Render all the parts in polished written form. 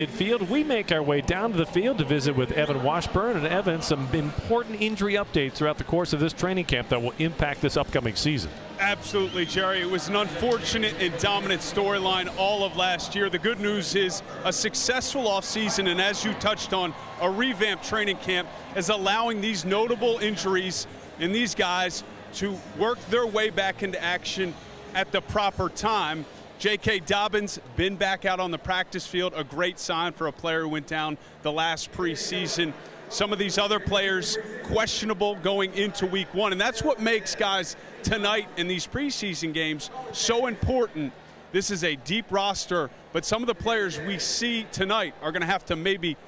Midfield, we make our way down to the field to visit with Evan Washburn. And Evan, some important injury updates throughout the course of this training camp that will impact this upcoming season. Absolutely, Jerry. It was an unfortunate and dominant storyline all of last year. The good news is a successful offseason, and as you touched on, a revamped training camp is allowing these notable injuries and these guys to work their way back into action at the proper time. J.K. Dobbins been back out on the practice field, a great sign for a player who went down the last preseason. Some of these other players questionable going into week one, and that's what makes guys tonight in these preseason games so important. This is a deep roster, but some of the players we see tonight are going to have to maybe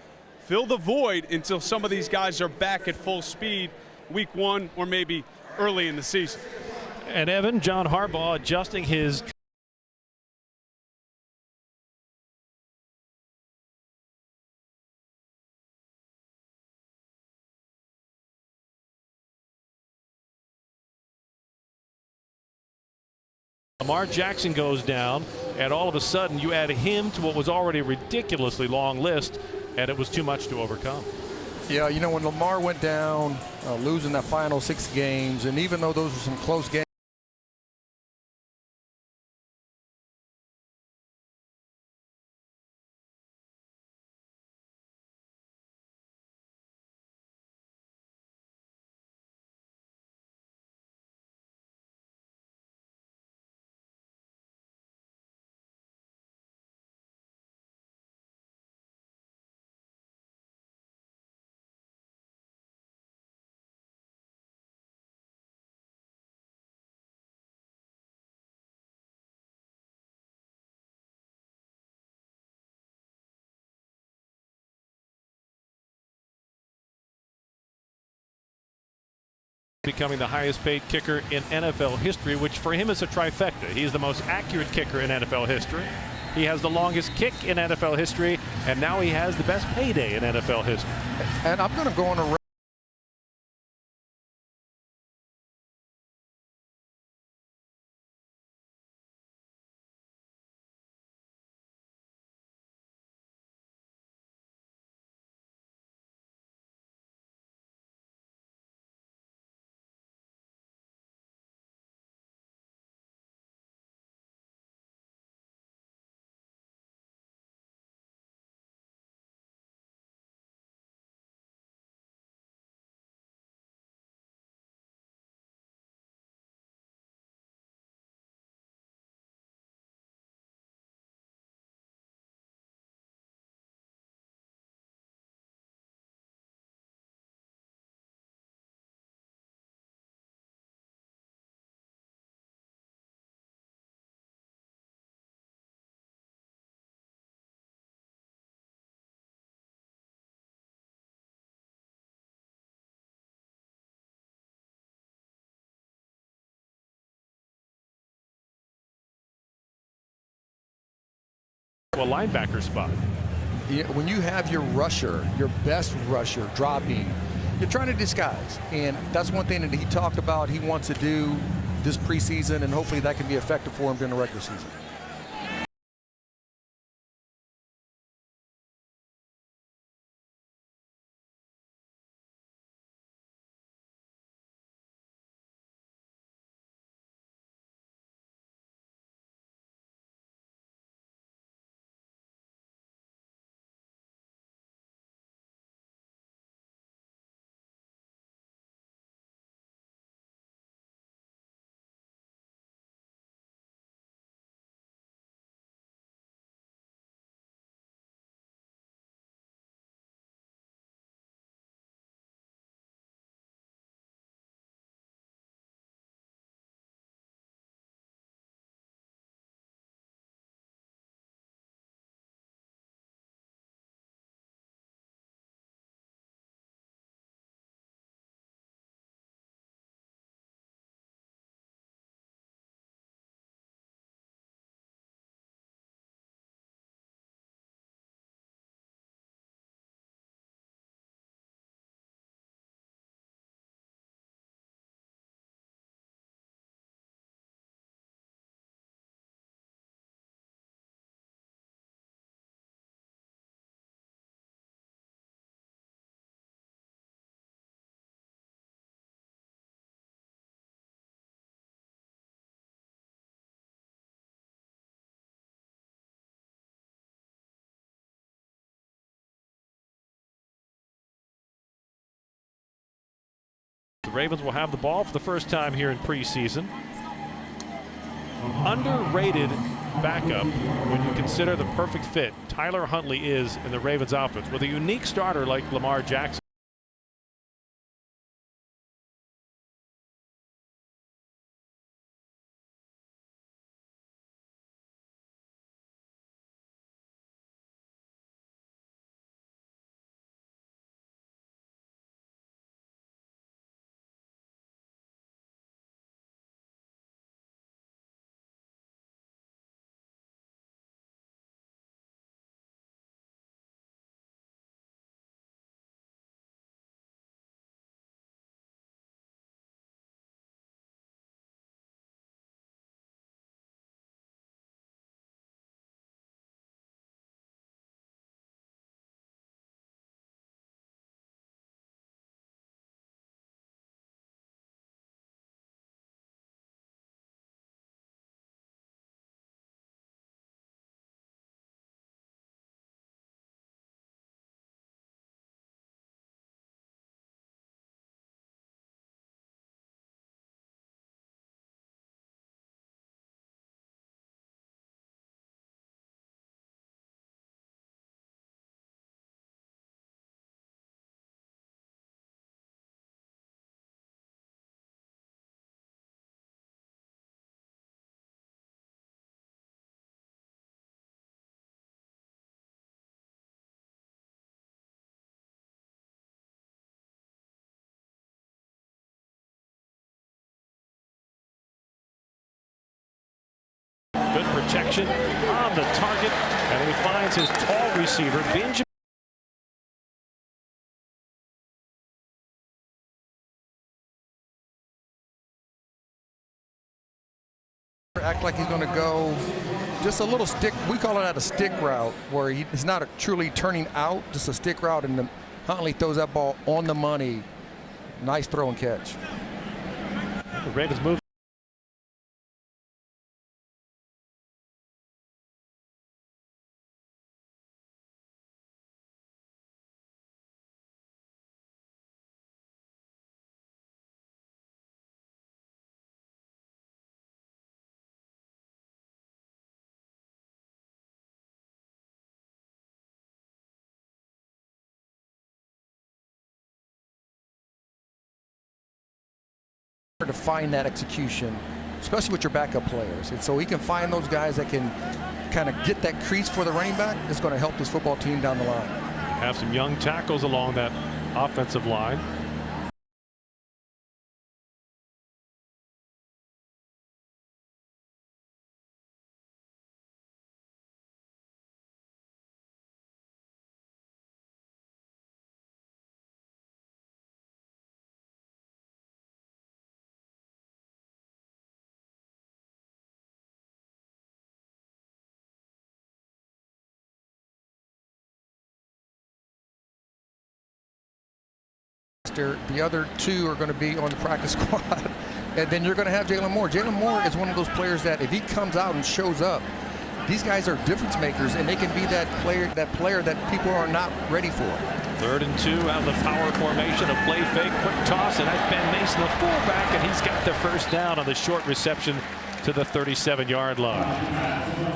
fill the void until some of these guys are back at full speed week one or maybe early in the season. And Evan, John Harbaugh adjusting his Lamar Jackson goes down, and all of a sudden you add him to what was already a ridiculously long list, and it was too much to overcome. Yeah, you know, when Lamar went down, losing that final 6 games, and even though those were some close games, becoming the highest paid kicker in NFL history, which for him is a trifecta. He's the most accurate kicker in NFL history. He has the longest kick in NFL history, and now he has the best payday in NFL history. and I'm going to go on a Linebacker spot. when you have your rusher, your best rusher dropping, you're trying to disguise. And that's one thing that he talked about he wants to do this preseason, and hopefully that can be effective for him during the regular season. Ravens will have the ball for the first time here in preseason. Underrated backup when you consider the perfect fit Tyler Huntley is in the Ravens offense with a unique starter like Lamar Jackson. Good protection on the target, and he finds his tall receiver, Benjamin. Act like he's going to go just a little stick. We call it a stick route, where he's not truly turning out, just a stick route, and Huntley throws that ball on the money. Nice throw and catch. The Ravens move. To find that execution, especially with your backup players, and so he can find those guys that can kind of get that crease for the running back. It's going to help this football team down the line. Have some young tackles along that offensive line. The other two are going to be on the practice squad, and then you're going to have Jalen Moore. Jalen Moore is one of those players that if he comes out and shows up, these guys are difference makers, and they can be that player that people are not ready for. 3rd and 2 out of the power formation. A play fake, quick toss, and that's Ben Mason, the fullback, and he's got the first down on the short reception to the 37-yard line.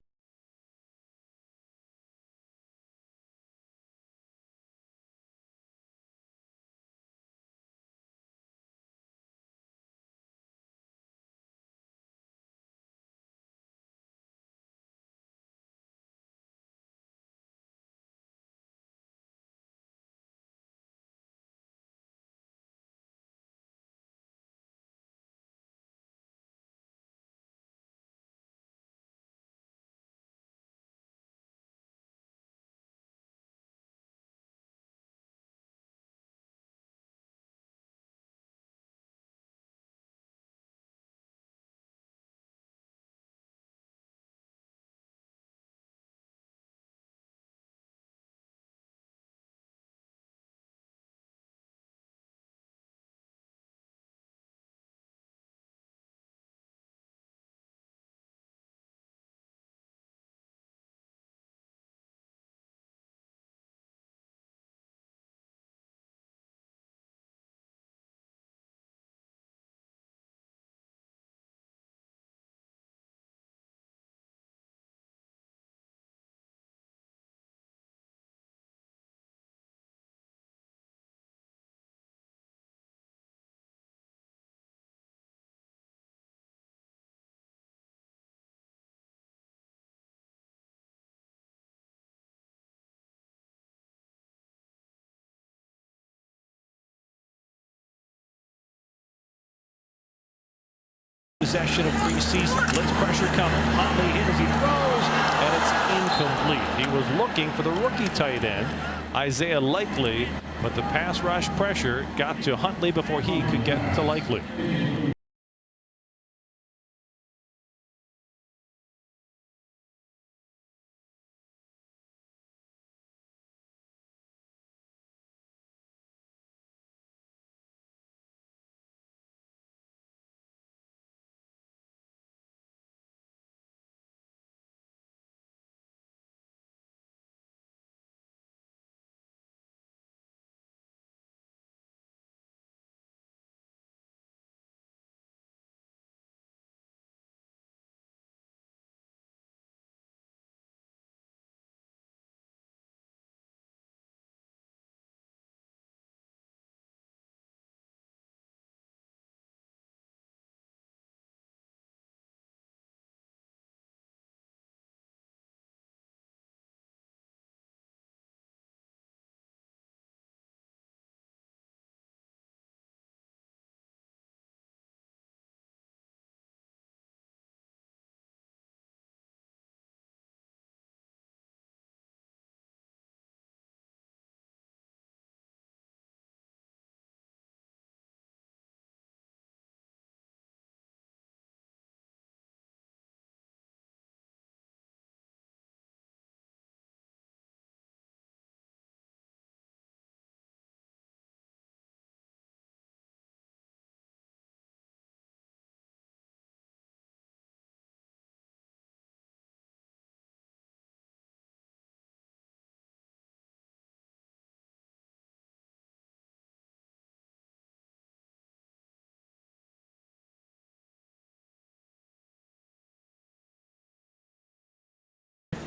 possession of preseason. Blitz pressure coming. Huntley hit as he throws, and it's incomplete. He was looking for the rookie tight end, Isaiah Likely, but the pass rush pressure got to Huntley before he could get to Likely.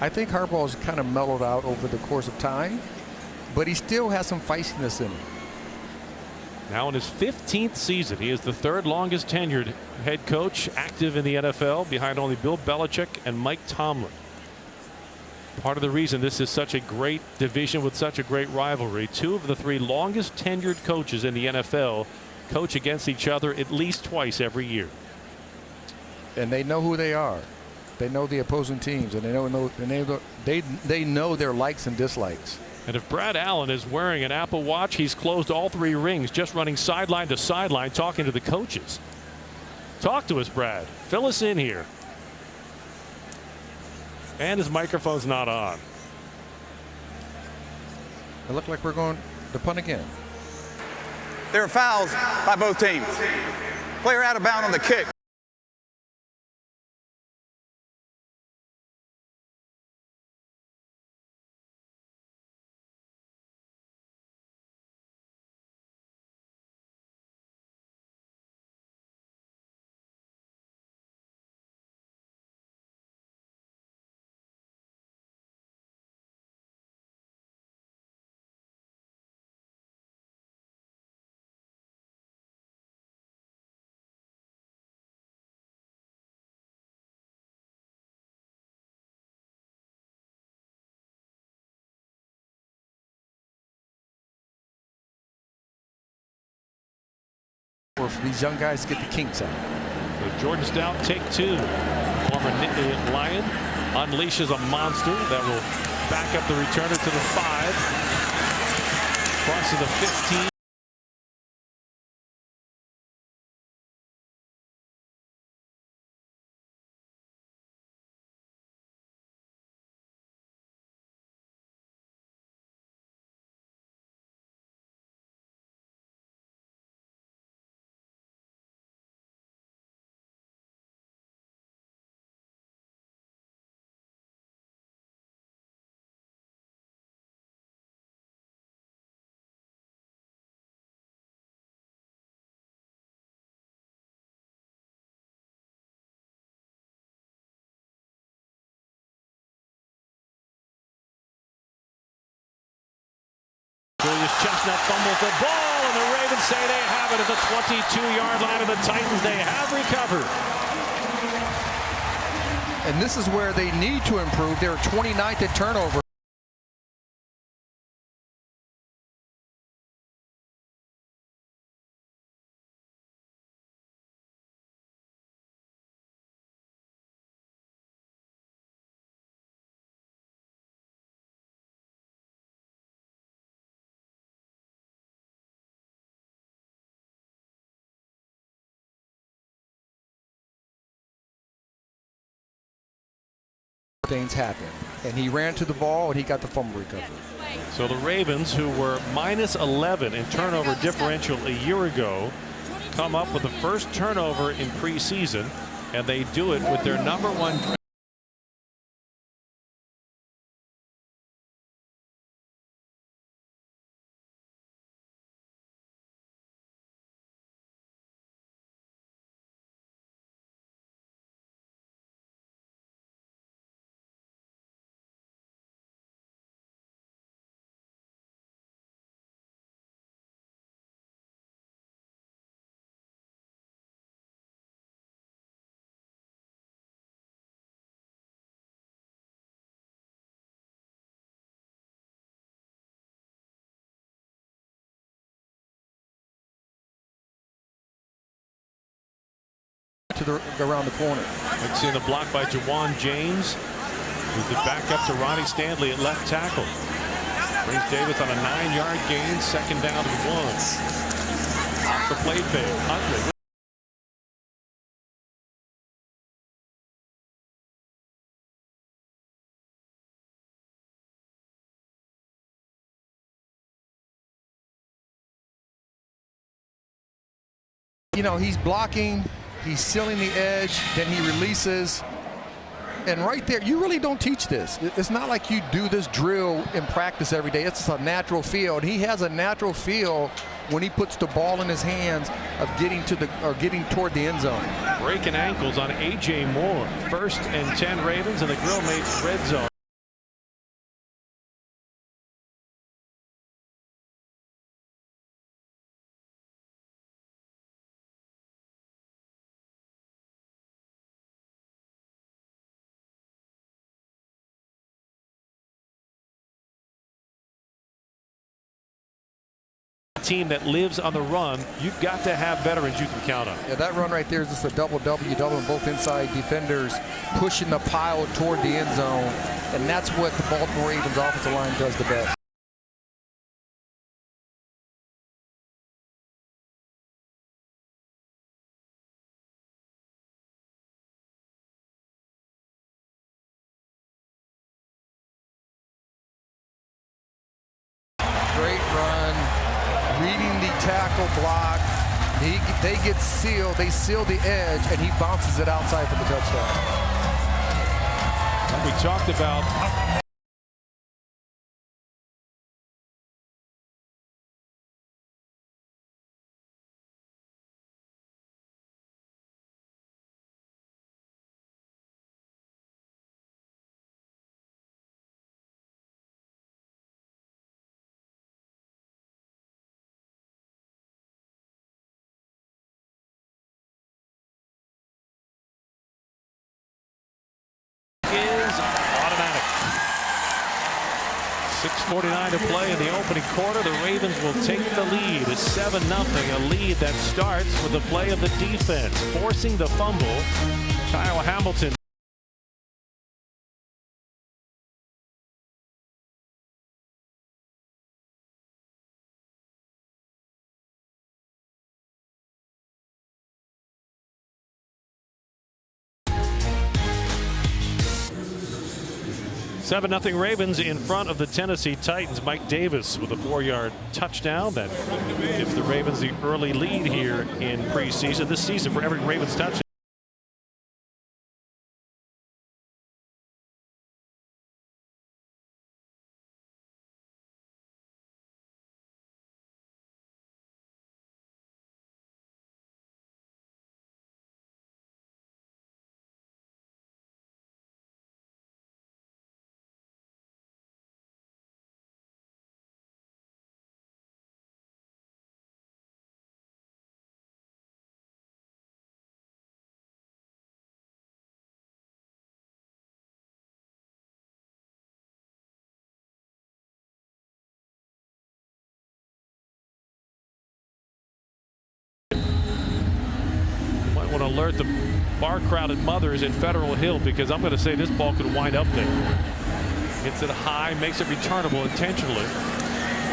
I think Harbaugh's kind of mellowed out over the course of time, but he still has some feistiness in him. Now in his 15th season, he is the third longest tenured head coach active in the NFL, behind only Bill Belichick and Mike Tomlin. Part of the reason this is such a great division with such a great rivalry, two of the three longest tenured coaches in the NFL coach against each other at least twice every year. And they know who they are. They know the opposing teams, and they know their likes and dislikes. And if Brad Allen is wearing an Apple Watch, he's closed all three rings, just running sideline to sideline, talking to the coaches. Talk to us, Brad. Fill us in here. And his microphone's not on. It looked like we're going to punt again. There are fouls by both teams. Player out of bounds on the kick. For these young guys to get the kinks out. So Jordan Stout, take two. Former Nittany Lion unleashes a monster that will back up the returner to the 5. Crosses the 15. Julius Chestnut fumbles the ball, and the Ravens say they have it at the 22-yard line of the Titans. They have recovered. And this is where they need to improve. They're 29th in turnover. things happen. And he ran to the ball, and he got the fumble recovery. So the Ravens, who were minus 11 in turnover differential a year ago, come up with the first turnover in preseason, and they do it with their #1 around the corner. Let's see the block by Jawan James, who's the backup to Ronnie Stanley at left tackle. Brings Davis on a 9-yard gain, second down and 1. Off the play fake, Huntley. You know, he's blocking, he's sealing the edge, then he releases. And right there, you really don't teach this. It's not like you do this drill in practice every day. It's a natural feel. And he has a natural feel when he puts the ball in his hands of getting toward the end zone. Breaking ankles on A.J. Moore. 1st and 10 Ravens in the Grill Mates red zone. Team that lives on the run, you've got to have veterans you can count on. Yeah, that run right there is just a double both inside defenders pushing the pile toward the end zone, and that's what the Baltimore Ravens offensive line does the best. Great run. Reading the tackle block, they get sealed, they seal the edge, and he bounces it outside for the touchdown. We talked about automatic. 6:49 to play in the opening quarter. The Ravens will take the lead. It's 7-0, a lead that starts with the play of the defense, forcing the fumble. Kyle Hamilton. Seven 0 Ravens in front of the Tennessee Titans. Mike Davis with a 4-yard touchdown that gives the Ravens the early lead here in preseason. This season, for every Ravens touchdown, want to alert the bar-crowded mothers in Federal Hill, because I'm going to say this ball could wind up there. Hits it high, makes it returnable intentionally.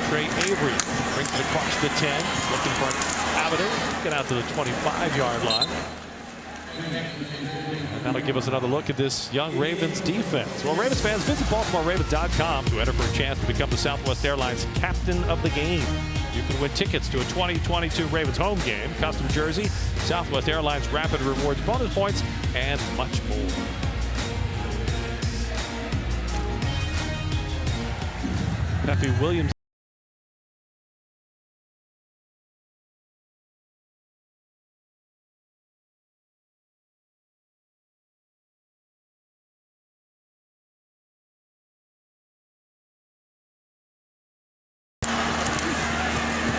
Trey Avery brings it across the 10, looking for an avenue, get out to the 25-yard line. And that'll give us another look at this young Ravens defense. Well, Ravens fans, visit BaltimoreRavens.com to enter for a chance to become the Southwest Airlines captain of the game. You can win tickets to a 2022 Ravens home game, custom jersey, Southwest Airlines Rapid Rewards bonus points, and much more. Pepe Williams.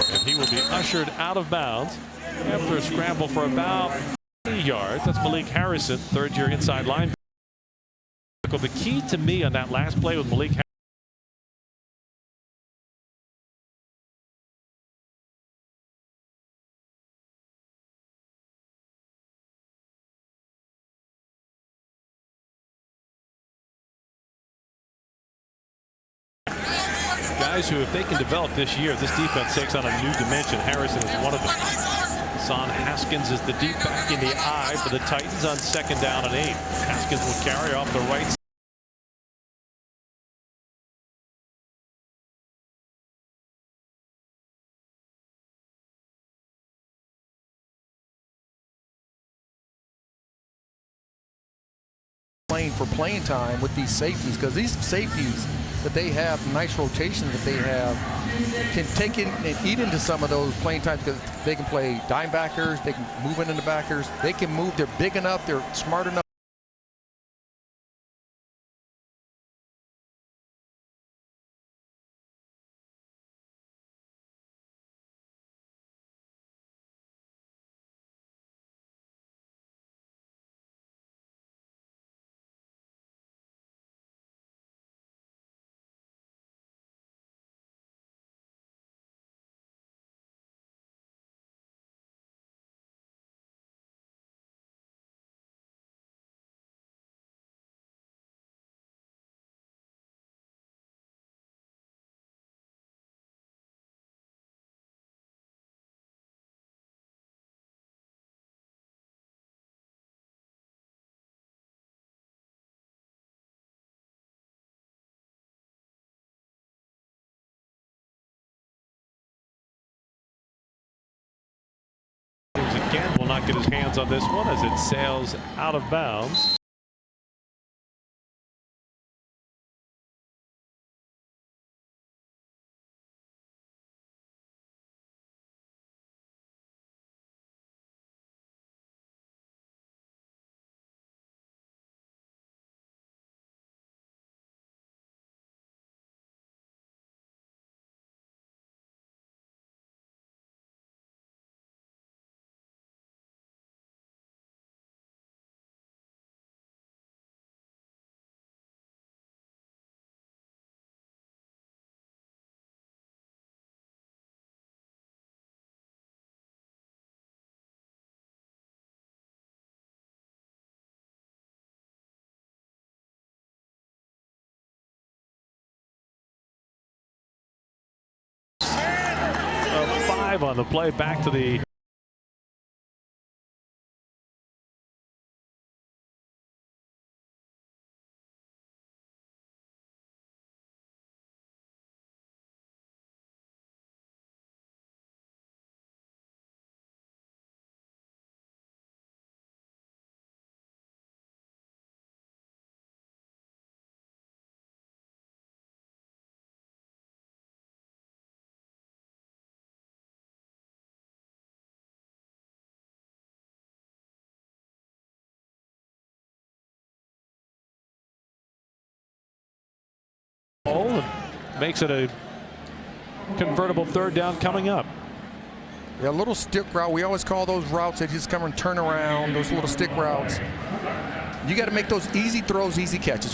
And he will be ushered out of bounds after a scramble for about 30 yards. That's Malik Harrison, third-year inside linebacker. The key to me on that last play with Malik Harrison, guys who, if they can develop this year, this defense takes on a new dimension. Harrison is one of them. Son Haskins is the deep back in the eye for the Titans on 2nd down and 8. Haskins will carry off the right side. Playing for playing time with these safeties, because these safeties that they have, nice rotations that they have, can take in and eat into some of those playing times, because they can play dime backers, they can move into the backers, they can move, they're big enough, they're smart enough. Again, will not get his hands on this one as it sails out of bounds. On the play back to the and makes it a convertible 3rd down coming up. Yeah, a little stick route. We always call those routes that just come and turn around, those little stick routes. You got to make those easy throws, easy catches.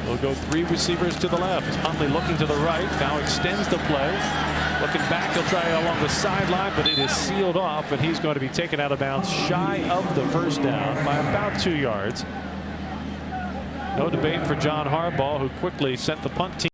We'll go 3 receivers to the left. Huntley looking to the right, now extends the play. Looking back, he'll try along the sideline, but it is sealed off, and he's going to be taken out of bounds shy of the first down by about 2 yards. No debate for John Harbaugh, who quickly sent the punt team.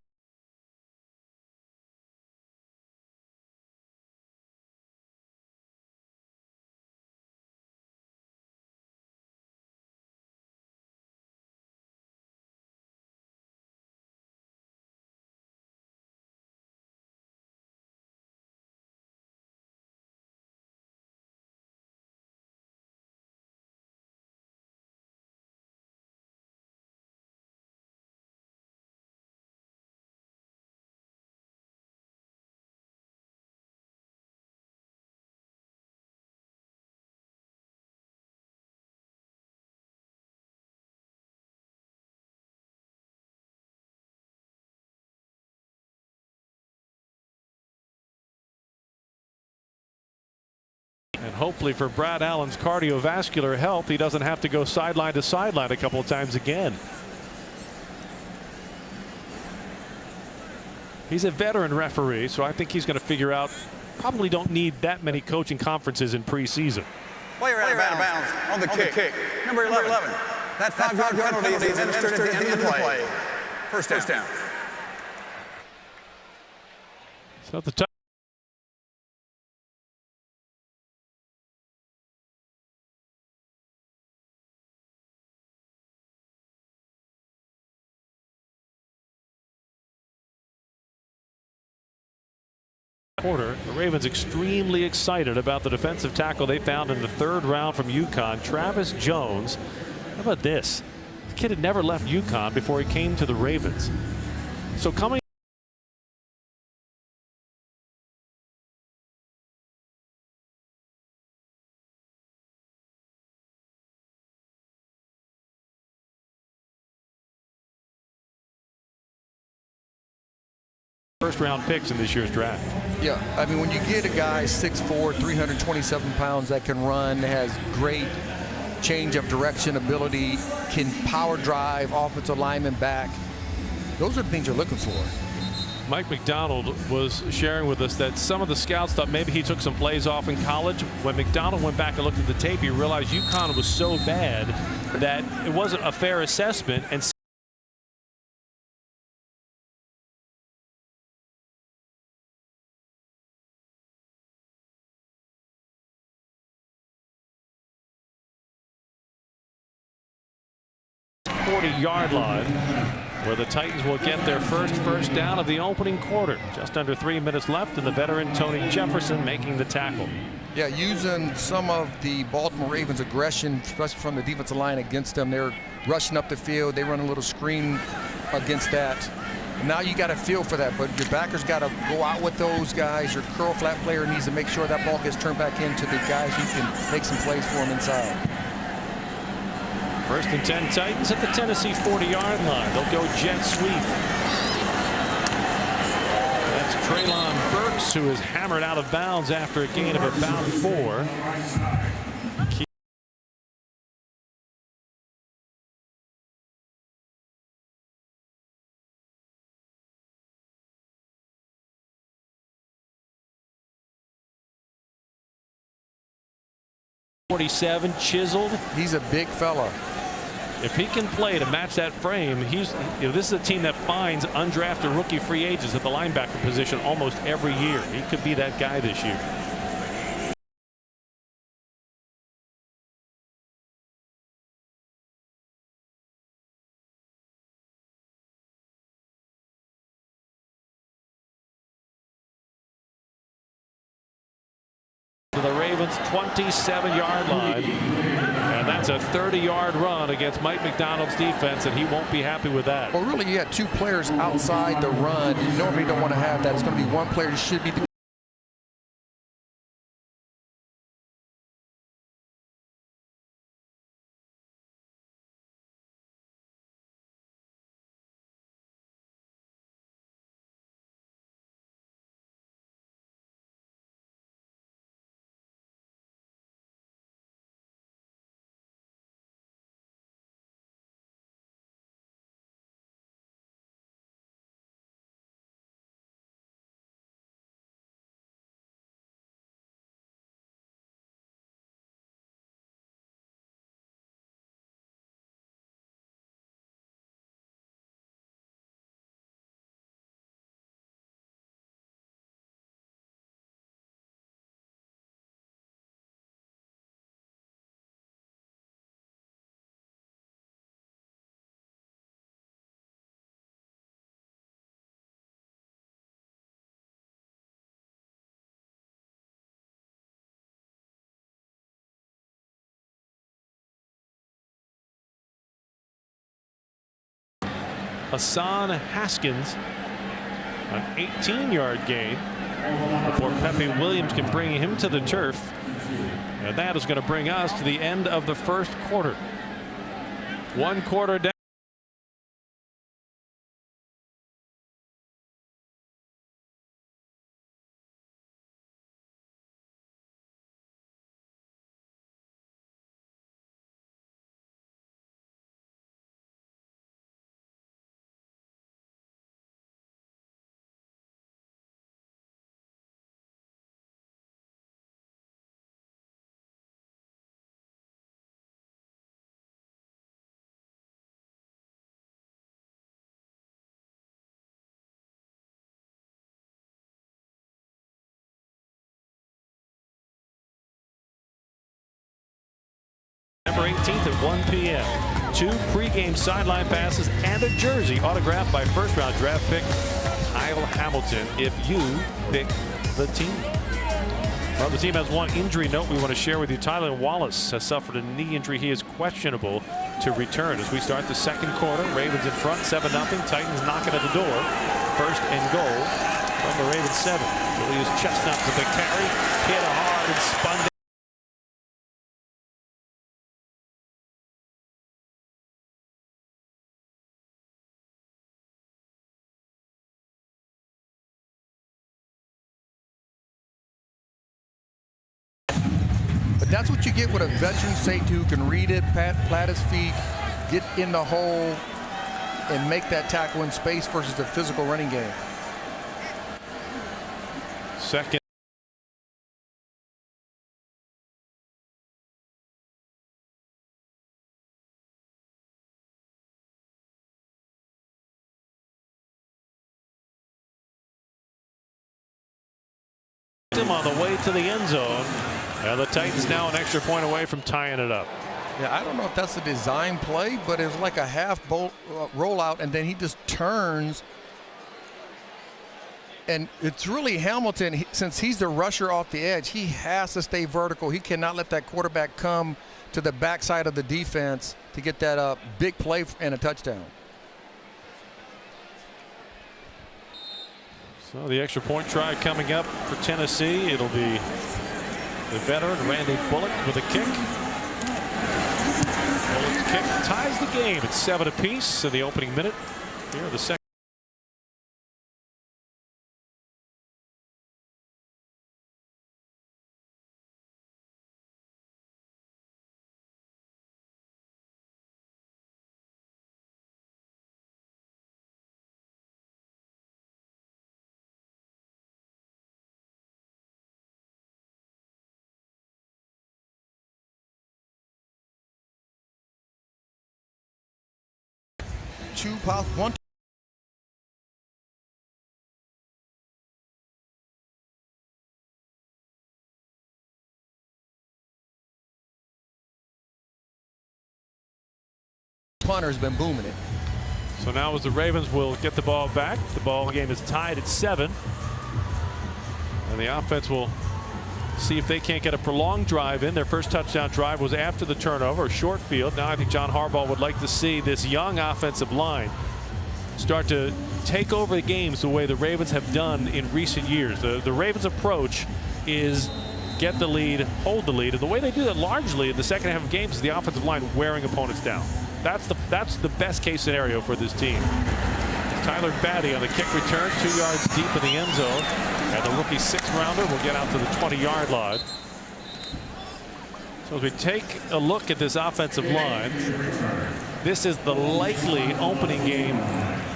And hopefully for Brad Allen's cardiovascular health, he doesn't have to go sideline to sideline a couple of times again. He's a veteran referee, so I think he's going to figure out probably don't need that many coaching conferences in preseason. Player out of bounds on the kick. Number 11. That 5-yard penalty is administered at the end of the play. First down. So the quarter, the Ravens extremely excited about the defensive tackle they found in the 3rd round from UConn, Travis Jones. How about this? The kid had never left UConn before he came to the Ravens. So coming first-round picks in this year's draft. Yeah, I mean, when you get a guy 6'4", 327 pounds that can run, has great change of direction ability, can power drive, offensive lineman back, those are the things you're looking for. Mike McDonald was sharing with us that some of the scouts thought maybe he took some plays off in college. When McDonald went back and looked at the tape, he realized UConn was so bad that it wasn't a fair assessment. And .40-yard line, where the Titans will get their first down of the opening quarter. Just under 3 minutes left, and the veteran Tony Jefferson making the tackle. Yeah, using some of the Baltimore Ravens' aggression, especially from the defensive line against them. They're rushing up the field. They run a little screen against that. Now you got to feel for that, but your backers got to go out with those guys. Your curl flat player needs to make sure that ball gets turned back into the guys who can make some plays for them inside. 1st and 10 Titans at the Tennessee 40-yard line. They'll go jet sweep. That's Treylon Burks, who is hammered out of bounds after a gain of about 4. .47 chiseled. He's a big fella. If he can play to match that frame, this is a team that finds undrafted rookie free agents at the linebacker position almost every year. He could be that guy this year. To the Ravens 27-yard line, and that's a 30-yard run against Mike McDonald's defense, and he won't be happy with that. Well, really, you had 2 players outside the run. You normally don't want to have that. It's going to be 1 player who should be Hassan Haskins, an 18-yard gain before Pepe Williams can bring him to the turf. And that is going to bring us to the end of the first quarter. 1 quarter down. November 18th at 1 p.m. 2 pregame sideline passes and a jersey autographed by first-round draft pick Kyle Hamilton if you pick the team. Well, the team has one injury note we want to share with you. Tyler Wallace has suffered a knee injury. He is questionable to return as we start the second quarter. Ravens in front, 7-0. Titans knocking at the door. First and goal from the Ravens 7. Julius Chestnut with the carry, hit hard and spun down. But that's what you get with a veteran safety who can read it, plat his feet, get in the hole, and make that tackle in space versus the physical running game. Second. Him on the way to the end zone. And the Titans now an extra point away from tying it up. Yeah, I don't know if that's a design play, but it's like a half rollout, and then he just turns. And it's really Hamilton, since he's the rusher off the edge, he has to stay vertical. He cannot let that quarterback come to the backside of the defense to get that big play and a touchdown. So the extra point try coming up for Tennessee. It'll be the veteran Randy Bullock with a kick. Bullock's kick ties the game at 7 apiece in the opening minute. Here the second. One. Punter has been booming it. So now as the Ravens will get the ball back, the ball game is tied at 7. And the offense will see if they can't get a prolonged drive in. Their first touchdown drive was after the turnover, a short field. Now I think John Harbaugh would like to see this young offensive line start to take over the games the way the Ravens have done in recent years. The Ravens approach is get the lead, hold the lead, and the way they do that largely in the second half of games is the offensive line wearing opponents down. That's the best case scenario for this team. Tyler Batty on the kick return, 2 yards deep in the end zone, and the rookie 6th-rounder will get out to the 20-yard line. So as we take a look at this offensive line, this is the likely opening game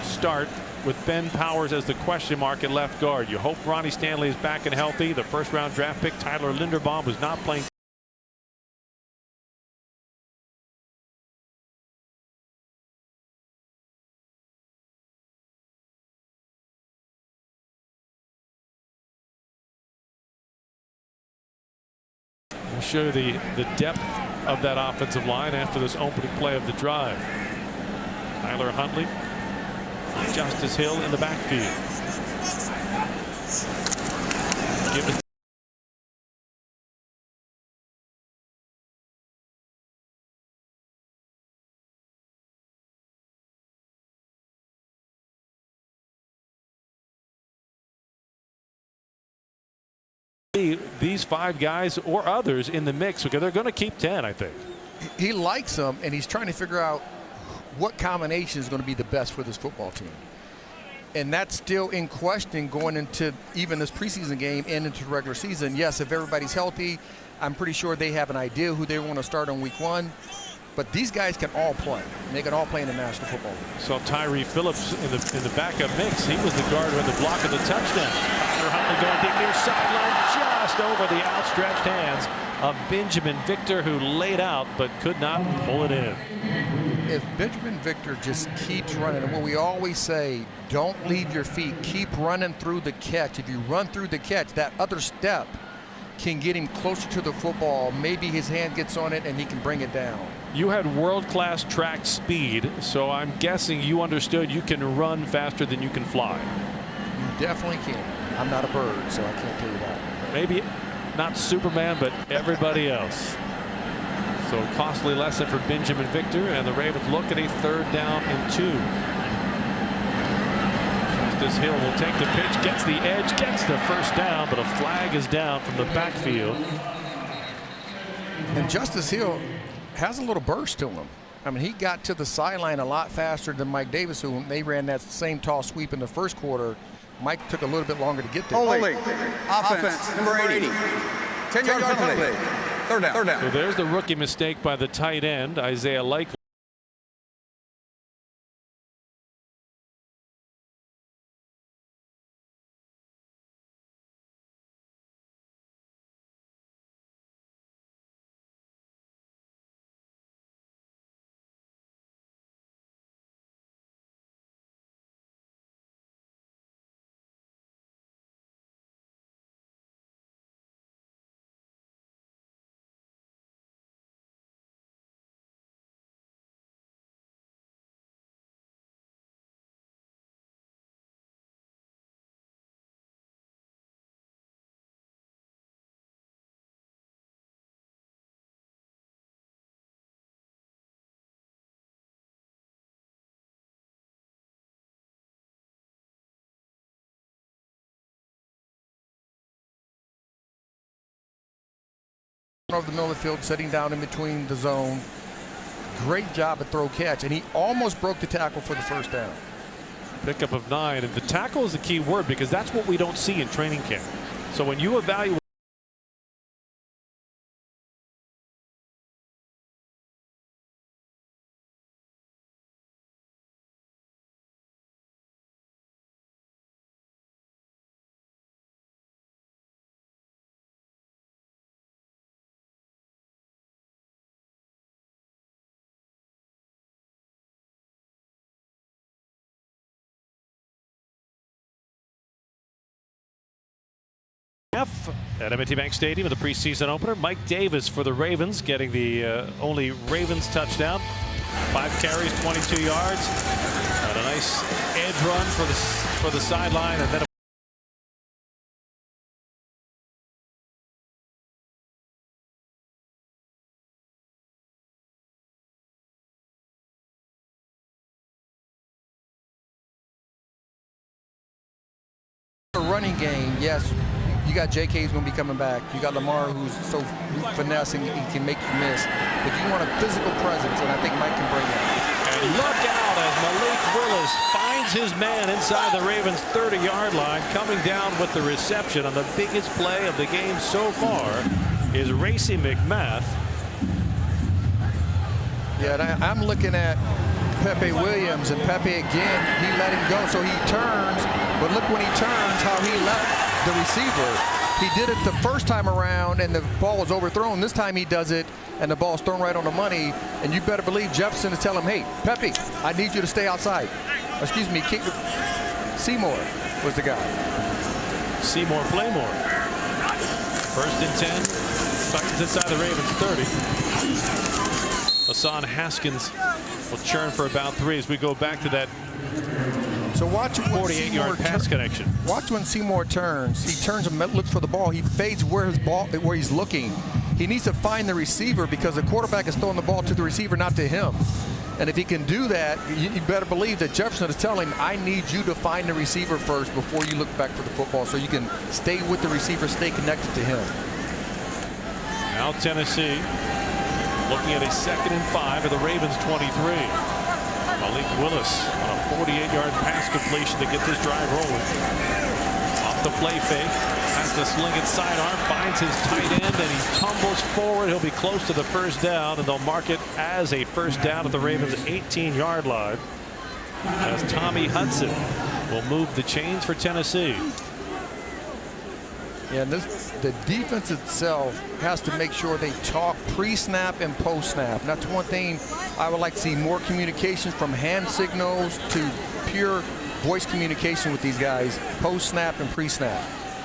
start with Ben Powers as the question mark at left guard. You hope Ronnie Stanley is back and healthy. The first-round draft pick Tyler Linderbaum was not playing. We'll show you the depth of that offensive line after this opening play of the drive. Tyler Huntley, Justice Hill in the backfield. Give it these 5 guys or others in the mix because they're going to keep 10, I think. He likes them, and he's trying to figure out what combination is going to be the best for this football team. And that's still in question going into even this preseason game and into the regular season. Yes, if everybody's healthy, I'm pretty sure they have an idea who they want to start on week 1. But these guys can all play. They can all play in the National Football League. So Tyree Phillips in the backup mix. He was the guard with the block of the touchdown. Connor Huntley going deep near sideline, just over the outstretched hands of Benjamin Victor, who laid out but could not pull it in. If Benjamin Victor just keeps running, and what we always say, don't leave your feet. Keep running through the catch. If you run through the catch, that other step can get him closer to the football. Maybe his hand gets on it and he can bring it down. You had world-class track speed, so I'm guessing you understood you can run faster than you can fly. You definitely can. I'm not a bird, so I can't tell you that. Maybe not Superman, but everybody else. So a costly lesson for Benjamin Victor, and the Ravens look at a 3rd down and 2. Justice Hill will take the pitch, gets the edge, gets the 1st down, but a flag is down from the backfield. And Justice Hill has a little burst to him. I mean, he got to the sideline a lot faster than Mike Davis, who when they ran that same tall sweep in the 1st quarter, Mike took a little bit longer to get there. Holding. Offense. Number 80. 10-yard penalty. 3rd down. So there's the rookie mistake by the tight end, Isaiah Likely. Over the middle of the field, sitting down in between the zone. Great job at throw catch, and he almost broke the tackle for the 1st down. Pickup of 9, and the tackle is the key word because that's what we don't see in training camp. So when you evaluate at M&T Bank Stadium in the preseason opener, Mike Davis for the Ravens, getting the only Ravens touchdown. 5 carries, 22 yards, and a nice edge run for the sideline, and then a running game. Yes. You got J.K. who's going to be coming back. You got Lamar who's so finessing he can make you miss. But you want a physical presence, and I think Mike can bring that. And look out as Malik Willis finds his man inside the Ravens' 30-yard line, coming down with the reception on the biggest play of the game so far is Racey McMath. Yeah, and I'm looking at Pepe Williams, and Pepe again, he let him go, so he turns. But look when he turns, how he left the receiver. He did it the first time around and the ball was overthrown. This time he does it and the ball's thrown right on the money, and you better believe Jefferson is telling him, hey, Pepe, I need you to stay outside. Excuse me, Seymour was the guy. Seymour Playmore. 1st and 10. Seconds inside the Ravens 30. Hassan Haskins will churn for about 3 as we go back to that So watch 48-yard pass connection. Watch when Seymour turns. He turns and looks for the ball. He fades where he's looking. He needs to find the receiver because the quarterback is throwing the ball to the receiver, not to him. And if he can do that, you better believe that Jefferson is telling him, I need you to find the receiver first before you look back for the football, so you can stay with the receiver, stay connected to him. Now Tennessee looking at a 2nd and 5 at the Ravens 23. Malik Willis on a 48-yard pass completion to get this drive rolling. Off the play fake, has to sling it sidearm, finds his tight end, and he tumbles forward. He'll be close to the first down, and they'll mark it as a first down at the Ravens' 18-yard line. As Tommy Hudson will move the chains for Tennessee. Yeah, and the defense itself has to make sure they talk pre-snap and post-snap. And that's one thing I would like to see, more communication from hand signals to pure voice communication with these guys, post-snap and pre-snap.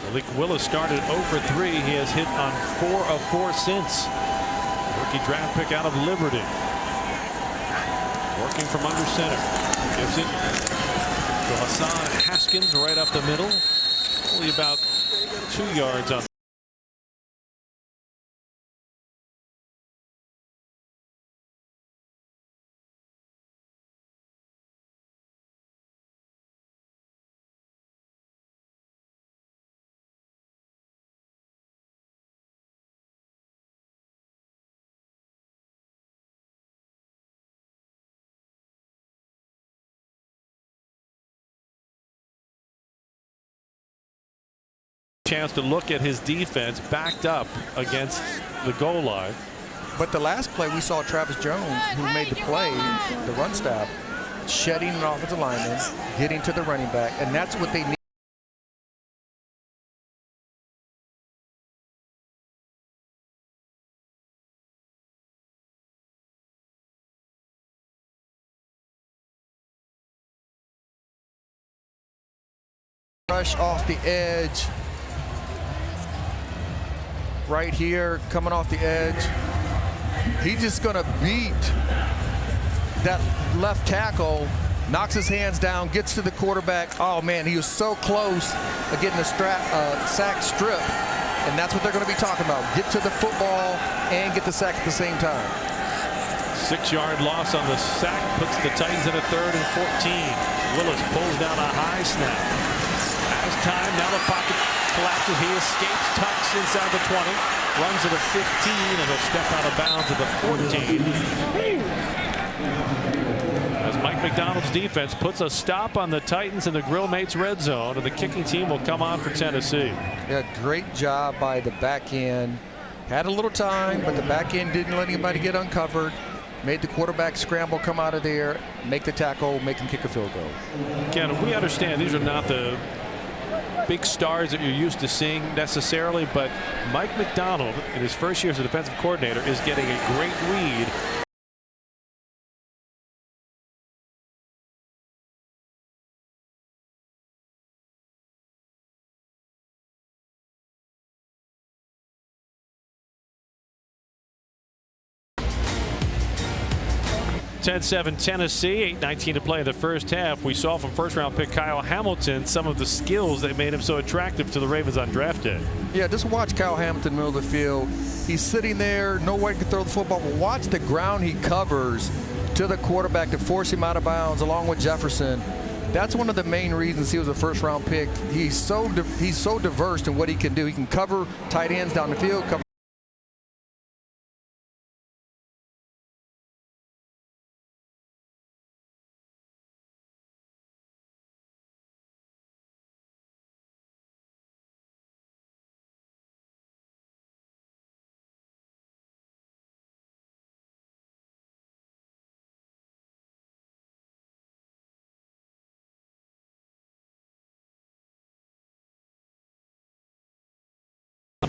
Malik Willis started 0 for 3. He has hit on 4 of 4 since. Rookie draft pick out of Liberty. Working from under center. Gives it to Hassan Haskins right up the middle. Only about 2 yards on. Chance to look at his defense backed up against the goal line. But the last play we saw Travis Jones, who made the play, the run stop, shedding an offensive lineman, getting to the running back, and that's what they need. Rush off the edge. Right here, coming off the edge. He's just going to beat that left tackle, knocks his hands down, gets to the quarterback. Oh, man, he was so close of getting a sack strip, and that's what they're going to be talking about. Get to the football and get the sack at the same time. 6-yard loss on the sack puts the Titans in a 3rd and 14. Willis pulls down a high snap. Has time, now the pocket collapses. He escapes, tucks inside the 20, runs to the 15, and he'll step out of bounds at the 14. As Mike McDonald's defense puts a stop on the Titans in the Grill Mates red zone, and the kicking team will come on for Tennessee. Yeah, great job by the back end. Had a little time, but the back end didn't let anybody get uncovered. Made the quarterback scramble, come out of there, make the tackle, make him kick a field goal. Again, we understand these are not the big stars that you're used to seeing necessarily, but Mike McDonald in his first year as a defensive coordinator is getting a great read. (10-7) Tennessee, 8:19 to play in the first half. We saw from first-round pick Kyle Hamilton some of the skills that made him so attractive to the Ravens on draft day. Yeah, just watch Kyle Hamilton in the middle of the field. He's sitting there, no way to throw the football, but watch the ground he covers to the quarterback to force him out of bounds along with Jefferson. That's one of the main reasons he was a first-round pick. He's so diverse in what he can do. He can cover tight ends down the field, cover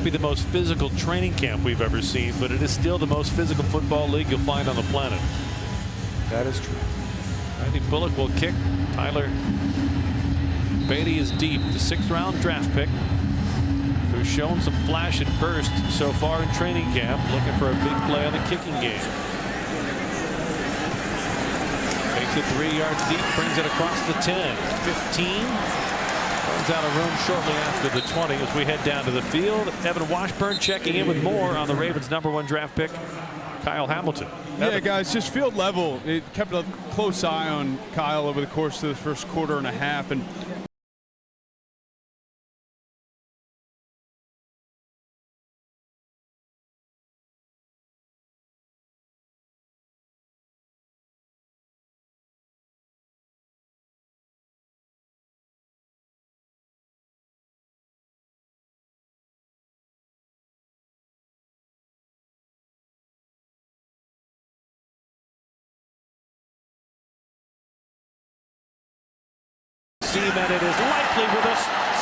be the most physical training camp we've ever seen, but it is still the most physical football league you'll find on the planet. That is true. Randy Bullock will kick. Tyler Beatty is deep, the 6th-round draft pick, who's shown some flash and burst so far in training camp, looking for a big play on the kicking game. Takes it 3 yards deep, brings it across the 10, 15. Runs out of room shortly after the 20 as we head down to the field. Evan Washburn checking in with more on the Ravens' #1 draft pick, Kyle Hamilton. Yeah, guys, just field level. It kept a close eye on Kyle over the course of the first quarter and a half. And and it is likely with a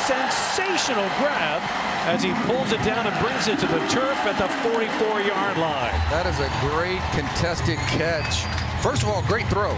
sensational grab as he pulls it down and brings it to the turf at the 44-yard line. That is a great contested catch. First of all, great throw.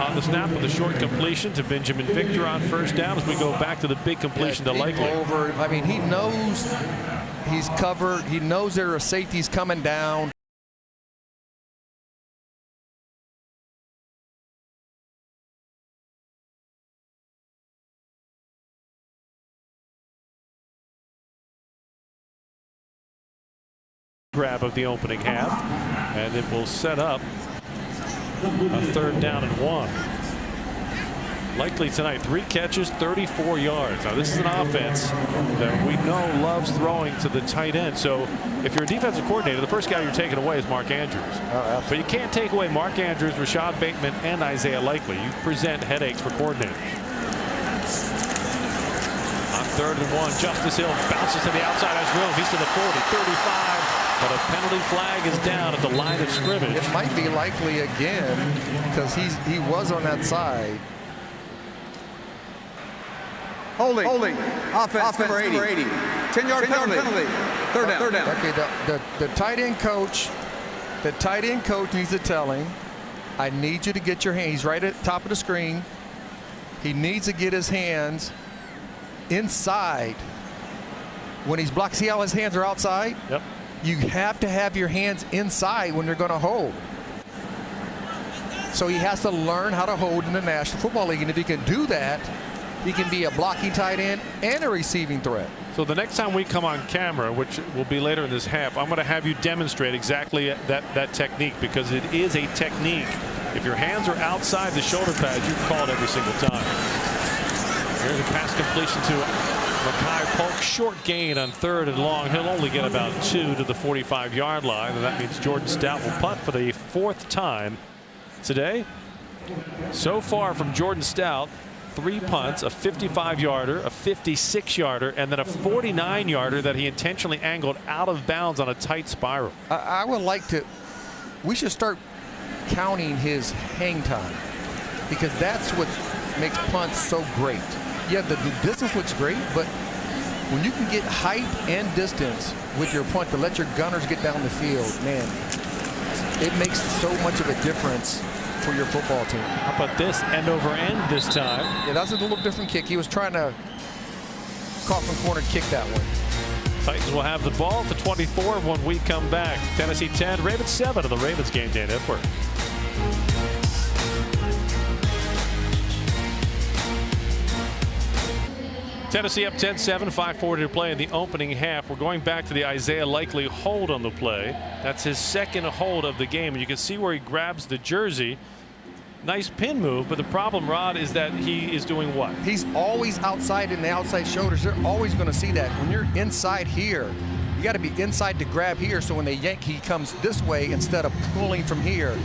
On the snap with a short completion to Benjamin Victor on first down as we go back to the big completion to Likely. I mean, he knows he's covered. He knows there are safeties coming down. Grab of the opening half, and it will set up a 3rd down and 1. Likely tonight, 3 catches, 34 yards. Now, this is an offense that we know loves throwing to the tight end. So if you're a defensive coordinator, the first guy you're taking away is Mark Andrews. But you can't take away Mark Andrews, Rashad Bateman, and Isaiah Likely. You present headaches for coordinators. On 3rd and 1, Justice Hill bounces to the outside, has room. He's to the 40, 35. But a penalty flag is down at the line of scrimmage. It might be Likely again because he was on that side. Holding. Offense number 80. 10-yard penalty. 3rd down. Okay, the tight end coach needs to tell him, I need you to get your hands. He's right at the top of the screen. He needs to get his hands inside when he's blocked. See how his hands are outside? Yep. You have to have your hands inside when you're going to hold. So he has to learn how to hold in the National Football League. And if he can do that, he can be a blocking tight end and a receiving threat. So the next time we come on camera, which will be later in this half, I'm going to have you demonstrate exactly that technique, because it is a technique. If your hands are outside the shoulder pads, you call it every single time. Here's a pass completion to Makai Polk, short gain on 3rd and long. He'll only get about 2 to the 45-yard line, and that means Jordan Stout will punt for the 4th time today. So far from Jordan Stout, 3 punts, a 55-yarder, a 56-yarder, and then a 49-yarder that he intentionally angled out of bounds on a tight spiral. I would like to, we should start counting his hang time, because that's what makes punts so great. Yeah, the distance looks great, but when you can get height and distance with your punt to let your gunners get down the field, man, it makes so much of a difference for your football team. How about this end over end this time? Yeah, that's a little different kick. He was trying to coffin corner kick that one. Titans will have the ball at the 24 when we come back. Tennessee 10, Ravens 7 on the Ravens Game Day Network. Tennessee up 10-7, 5:40 to play in the opening half. We're going back to the Isaiah Likely hold on the play. That's his 2nd hold of the game, and you can see where he grabs the jersey. Nice pin move, but the problem, Rod, is that he is doing what? He's always outside in the outside shoulders. They're always going to see that. When you're inside here, you got to be inside to grab here, so when they yank, he comes this way instead of pulling from here.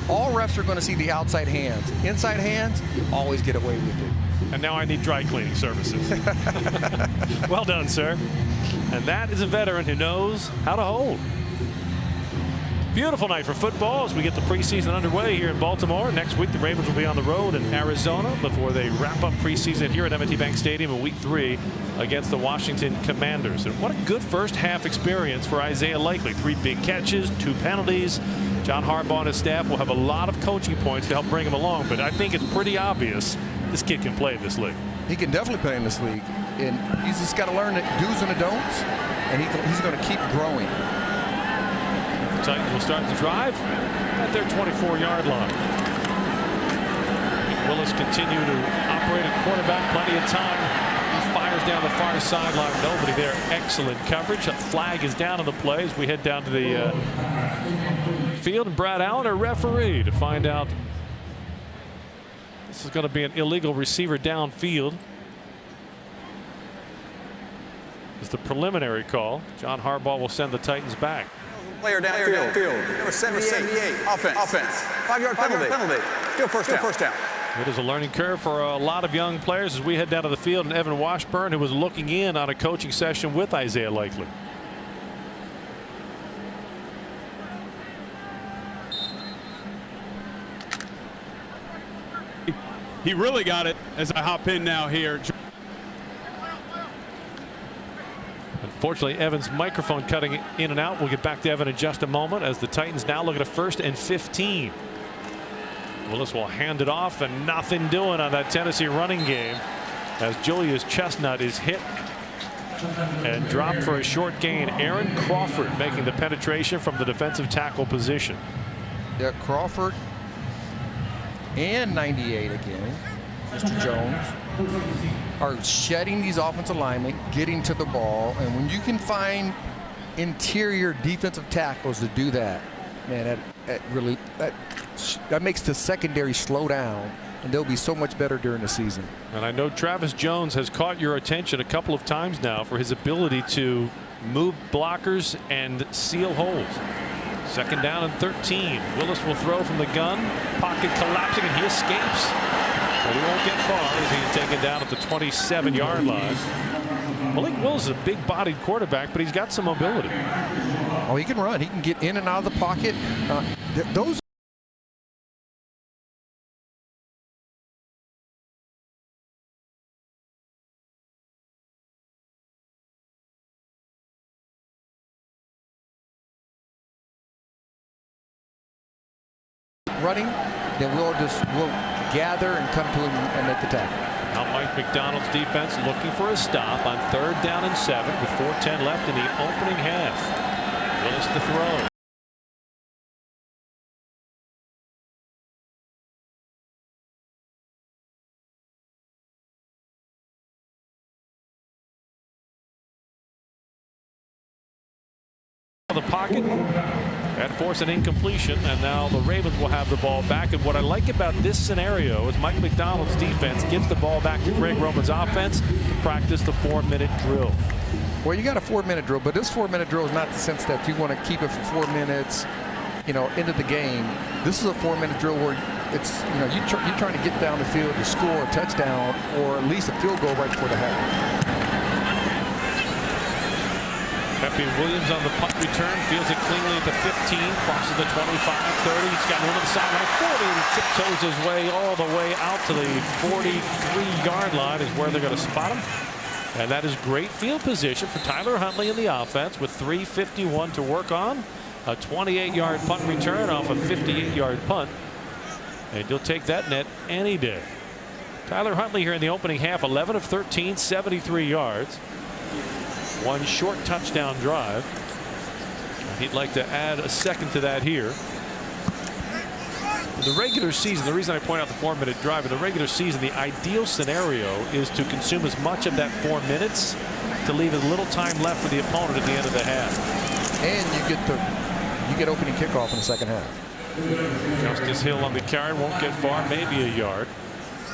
All refs are going to see the outside hands. Inside hands, you always get away with it. And now I need dry cleaning services. Well done, sir. And that is a veteran who knows how to hold. Beautiful night for football as we get the preseason underway here in Baltimore. Next week, the Ravens will be on the road in Arizona before they wrap up preseason here at M&T Bank Stadium in Week 3 against the Washington Commanders. And what a good first half experience for Isaiah Likely. 3 big catches, 2 penalties. John Harbaugh and his staff will have a lot of coaching points to help bring him along, but I think it's pretty obvious this kid can play in this league. He can definitely play in this league, and he's just got to learn the do's and the don'ts, and he's going to keep growing. Titans will start the drive at their 24-yard line. Willis continue to operate at quarterback, plenty of time. He fires down the far sideline. Nobody there. Excellent coverage. A flag is down on the play as we head down to the field. And Brad Allen, our referee, to find out this is going to be an illegal receiver downfield. It's the preliminary call. John Harbaugh will send the Titans back. Player downfield. Number 78. Offense. 5-yard penalty. Still first down. It is a learning curve for a lot of young players as we head down to the field. And Evan Washburn, who was looking in on a coaching session with Isaiah Likely. He really got it as I hop in now here. Unfortunately, Evan's microphone cutting in and out. We'll get back to Evan in just a moment as the Titans now look at a 1st and 15. Willis will hand it off, and nothing doing on that Tennessee running game as Julius Chestnut is hit and dropped for a short gain. Aaron Crawford making the penetration from the defensive tackle position. Yeah, Crawford and 98 again, Mr. Jones, are shedding these offensive linemen, getting to the ball, and when you can find interior defensive tackles to do that, man, that makes the secondary slow down, and they'll be so much better during the season. And I know Travis Jones has caught your attention a couple of times now for his ability to move blockers and seal holes. 2nd down and 13. Willis will throw from the gun. Pocket collapsing, and he escapes. But he won't get far as he's taken down at the 27-yard line. Malik Willis is a big-bodied quarterback, but he's got some mobility. Oh, he can run. He can get in and out of the pocket. Those running, then we'll gather and come to him and make the tackle. Now Mike McDonald's defense looking for a stop on 3rd down and 7 with 4:10 left in the opening half. Willis to throw. The pocket and force an incompletion, and now the Ravens will have the ball back. And what I like about this scenario is Mike McDonald's defense gives the ball back to Greg Roman's offense to practice the 4-minute drill. Well, you got a 4-minute drill, but this 4-minute drill is not the sense that you want to keep it for 4 minutes, into the game. This is a 4-minute drill where it's, you're trying to get down the field to score a touchdown or at least a field goal right before the half. Pepe Williams on the punt return, fields it cleanly at the 15, crosses the 25, 30. He's got one on the sideline, 40, and tiptoes his way all the way out to the 43-yard line is where they're going to spot him. And that is great field position for Tyler Huntley in the offense with 3:51 to work on. A 28-yard punt return off a 58-yard punt. And you'll take that net any day. Tyler Huntley here in the opening half, 11 of 13, 73 yards. One short touchdown drive. He'd like to add a second to that here. In the regular season, the reason I point out the 4-minute drive, in the regular season, the ideal scenario is to consume as much of that 4 minutes to leave as little time left for the opponent at the end of the half. And you get opening kickoff in the second half. Justice Hill on the carry, won't get far, maybe a yard.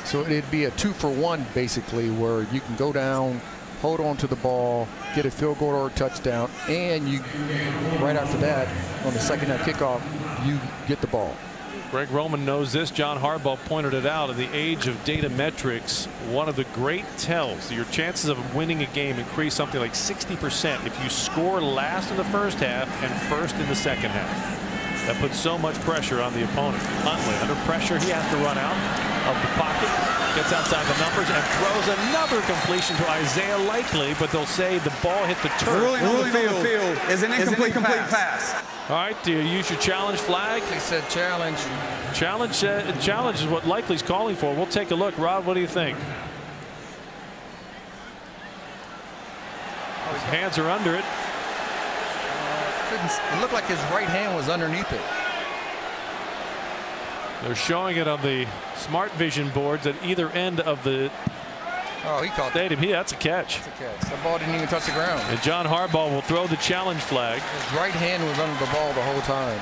So it'd be a 2-for-1 basically, where you can go down, hold on to the ball, get a field goal or a touchdown, and you right after that on the second half kickoff you get the ball. Greg Roman knows this. John Harbaugh pointed it out. In the age of data metrics, one of the great tells, your chances of winning a game increase something like 60% if you score last in the first half and first in the second half. That puts so much pressure on the opponent. Huntley under pressure, he has to run out of the pocket, gets outside the numbers and throws another completion to Isaiah Likely, but they'll say the ball hit the turf. Ruling on the field is an incomplete pass. All right, do you use your challenge flag? They said challenge. Challenge is what Likely's calling for. We'll take a look. Rod, what do you think? His hands are under it. It looked like his right hand was underneath it. They're showing it on the smart vision boards at either end of the he caught stadium. Yeah, that's a catch. That's a catch. The ball didn't even touch the ground. And John Harbaugh will throw the challenge flag. His right hand was under the ball the whole time.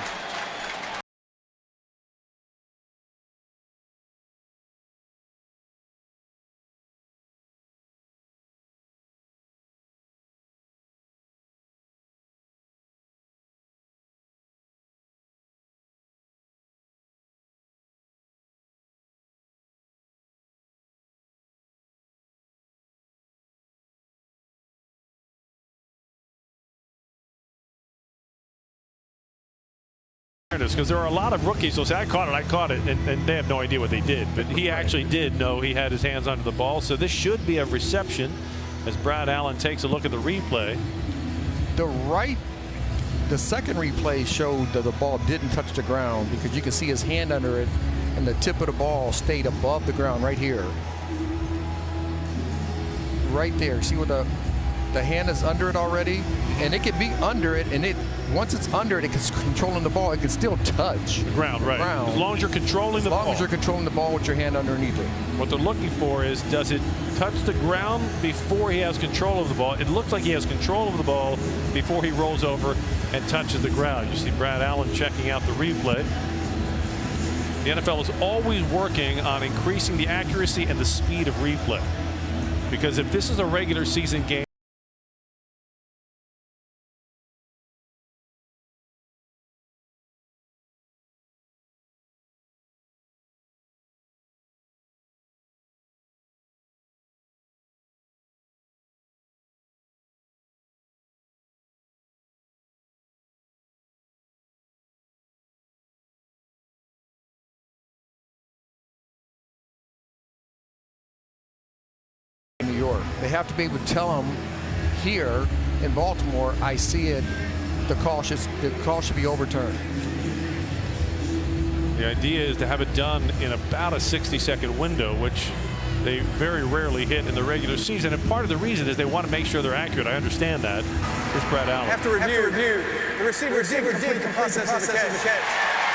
Because there are a lot of rookies who'll say, I caught it, and they have no idea what they did. But he actually did know he had his hands under the ball. So this should be a reception as Brad Allen takes a look at the replay. The second replay showed that the ball didn't touch the ground because you can see his hand under it, and the tip of the ball stayed above the ground right here. Right there. See what the hand is under it already? And it can be under it, and once it's under it, it's controlling the ball. It can still touch the ground, right? As long as you're controlling the ball. As long as you're controlling the ball with your hand underneath it. What they're looking for is, does it touch the ground before he has control of the ball? It looks like he has control of the ball before he rolls over and touches the ground. You see Brad Allen checking out the replay. The NFL is always working on increasing the accuracy and the speed of replay. Because if this is a regular season game, New York. They have to be able to tell them here in Baltimore, I see it, the call should be overturned. the idea is to have it done in about a 60-second window, which they very rarely hit in the regular season. And part of the reason is they want to make sure they're accurate. I understand that. Here's Brad Allen. After review, the receiver did complete the process of the catch.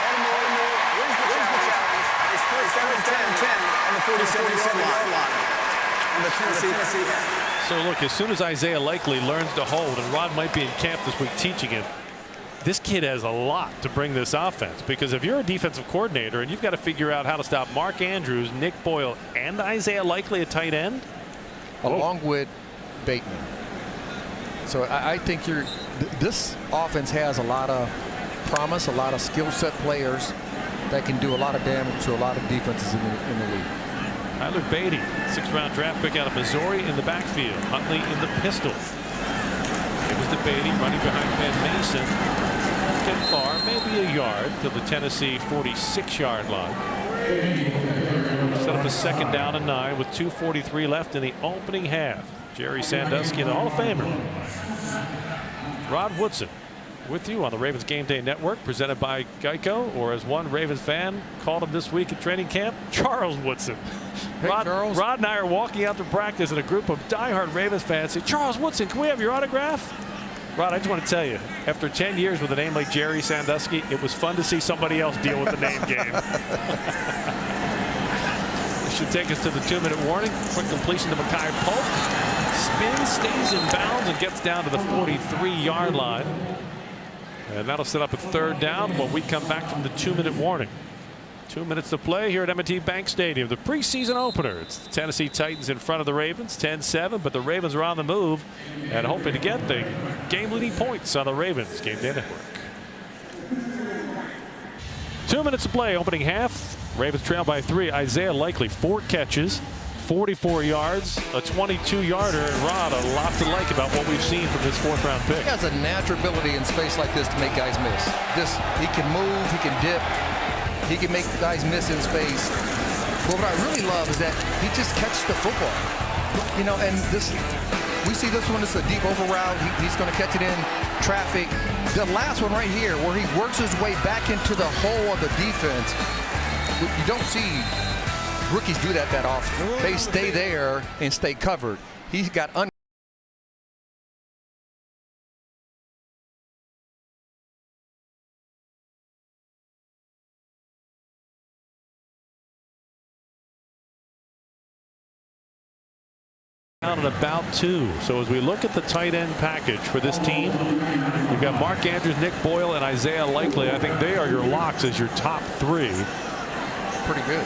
Baltimore wins the challenge. It's first down and 10 on the 47-yard line. On the Tennessee. So look, as soon as Isaiah Likely learns to hold, and Rod might be in camp this week teaching him, this kid has a lot to bring this offense, because if you're a defensive coordinator and you've got to figure out how to stop Mark Andrews, Nick Boyle, and Isaiah Likely at tight end, along with Bateman. So I think this offense has a lot of promise, a lot of skill set players that can do a lot of damage to a lot of defenses in the league. Tyler Beatty, 6th-round draft pick out of Missouri, in the backfield. Huntley in the pistol. It was to Beatty running behind Ben Mason. Not get far, maybe a yard to the Tennessee 46-yard line. Set up a 2nd down and 9 with 2:43 left in the opening half. Jerry Sandusky, the Hall of Famer. Rod Woodson with you on the Ravens Game Day Network, presented by Geico, or as one Ravens fan called him this week at training camp, Charles Woodson. Hey, Charles. Rod and I are walking out to practice, and a group of diehard Ravens fans say, Charles Woodson, can we have your autograph? Rod, I just want to tell you, after 10 years with a name like Jerry Sandusky, it was fun to see somebody else deal with the name game. This should take us to the 2-minute warning. Quick completion to Mekhi Polk. Spins, stays in bounds, and gets down to the 43-yard line. And that'll set up a 3rd down when we come back from the 2-minute warning. 2 minutes to play here at M&T Bank Stadium, the preseason opener. It's the Tennessee Titans in front of the Ravens, 10-7, but the Ravens are on the move and hoping to get the game-leading points on the Ravens Game Day Network. 2 minutes to play, opening half. Ravens trail by 3. Isaiah Likely, 4 catches, 44 yards, a 22-yarder, and Rod, a lot to like about what we've seen from this 4th-round pick. He has a natural ability in space like this to make guys miss. He can move, he can dip, he can make guys miss in space. But what I really love is that he just catches the football. You know, and we see this one, it's a deep over route. He's going to catch it in traffic. The last one right here, where he works his way back into the hole of the defense, you don't see rookies do that often. They stay there and stay covered. He's got Down at about 2. So as we look at the tight end package for this team, you've got Mark Andrews, Nick Boyle, and Isaiah Likely. I think they are your locks as your top 3. Pretty good.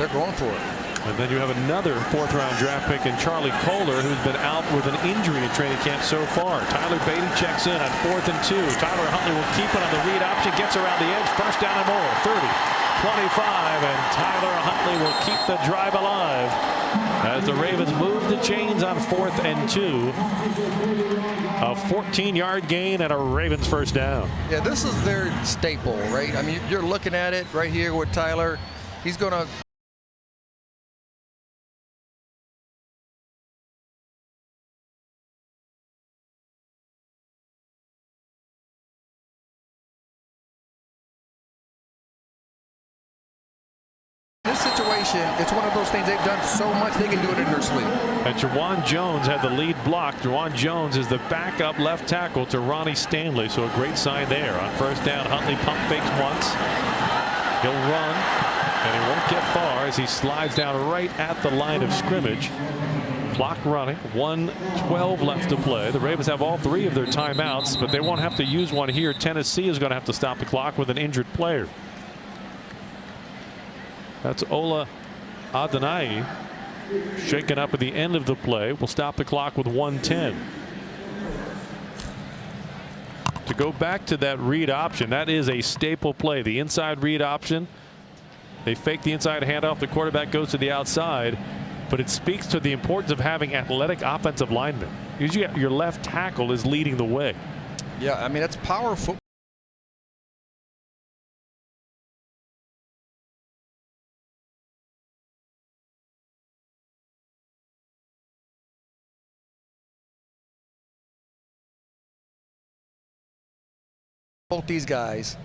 They're going for it. And then you have another 4th-round draft pick in Charlie Kohler, who's been out with an injury in training camp so far. Tyler Beatty checks in on 4th and 2. Tyler Huntley will keep it on the read option, gets around the edge, 1st down and more, 30, 25, and Tyler Huntley will keep the drive alive as the Ravens move the chains on 4th and 2. A 14-yard gain and a Ravens 1st down. Yeah, this is their staple, right? I mean, you're looking at it right here with Tyler. He's going to situation, it's one of those things they've done so much they can do it in their sleep. And Juwan Jones had the lead block. Juwan Jones is the backup left tackle to Ronnie Stanley, so a great sign there. On 1st down, Huntley pump fakes once. He'll run, and he won't get far as he slides down right at the line of scrimmage. Clock running, 1:12 left to play. The Ravens have all 3 of their timeouts, but they won't have to use one here. Tennessee is going to have to stop the clock with an injured player. That's Ola Adonai shaken up at the end of the play. Will stop the clock with 1:10. To go back to that read option, that is a staple play. The inside read option. They fake the inside handoff. The quarterback goes to the outside. But it speaks to the importance of having athletic offensive linemen. Usually your left tackle is leading the way. Yeah, I mean, that's powerful. Both these guys,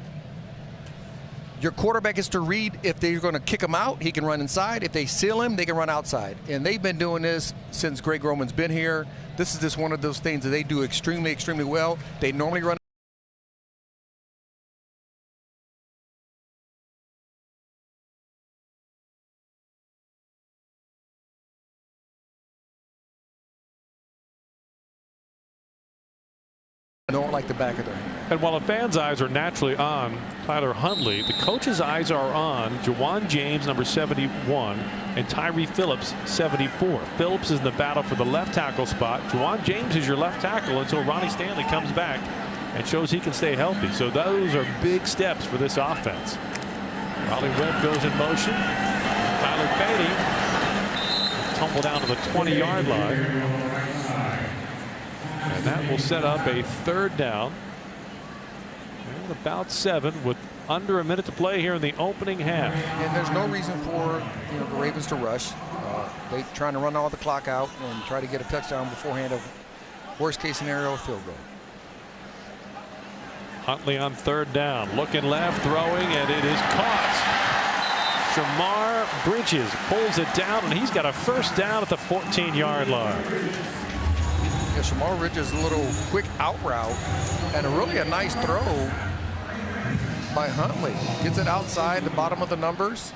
your quarterback is to read. If they're going to kick him out, he can run inside. If they seal him, they can run outside. And they've been doing this since Greg Roman's been here. This is just one of those things that they do extremely, extremely well. They normally run. I don't like the back of their hand. And while the fans' eyes are naturally on Tyler Huntley, the coach's eyes are on Juwan James, number 71, and Tyree Phillips, 74. Phillips is in the battle for the left tackle spot. Juwan James is your left tackle until Ronnie Stanley comes back and shows he can stay healthy. So those are big steps for this offense. Raleigh Webb goes in motion. Tyler Beatty tumble down to the 20-yard line. And that will set up a 3rd down. And about 7 with under a minute to play here in the opening half. And there's no reason for the Ravens to rush. They're trying to run all the clock out and try to get a touchdown beforehand of worst case scenario, a field goal. Huntley on 3rd down, looking left, throwing, and it is caught. Shamar Bridges pulls it down, and he's got a 1st down at the 14-yard line. Yeah, Shamar Bridges, a little quick out route and a nice throw by Huntley. Gets it outside the bottom of the numbers,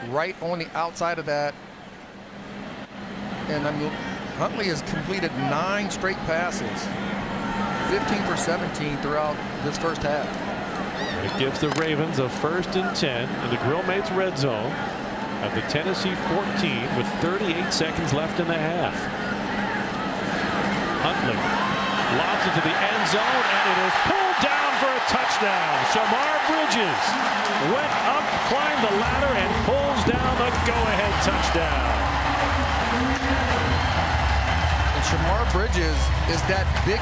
right on the outside of that. And Huntley has completed 9 straight passes, 15 for 17 throughout this first half. It gives the Ravens a 1st and 10 in the Grill Mates red zone at the Tennessee 14 with 38 seconds left in the half. Huntley lobs it to the end zone, and it is pulled down for a touchdown. Shamar Bridges went up, climbed the ladder, and pulls down the go-ahead touchdown. And Shamar Bridges is that big,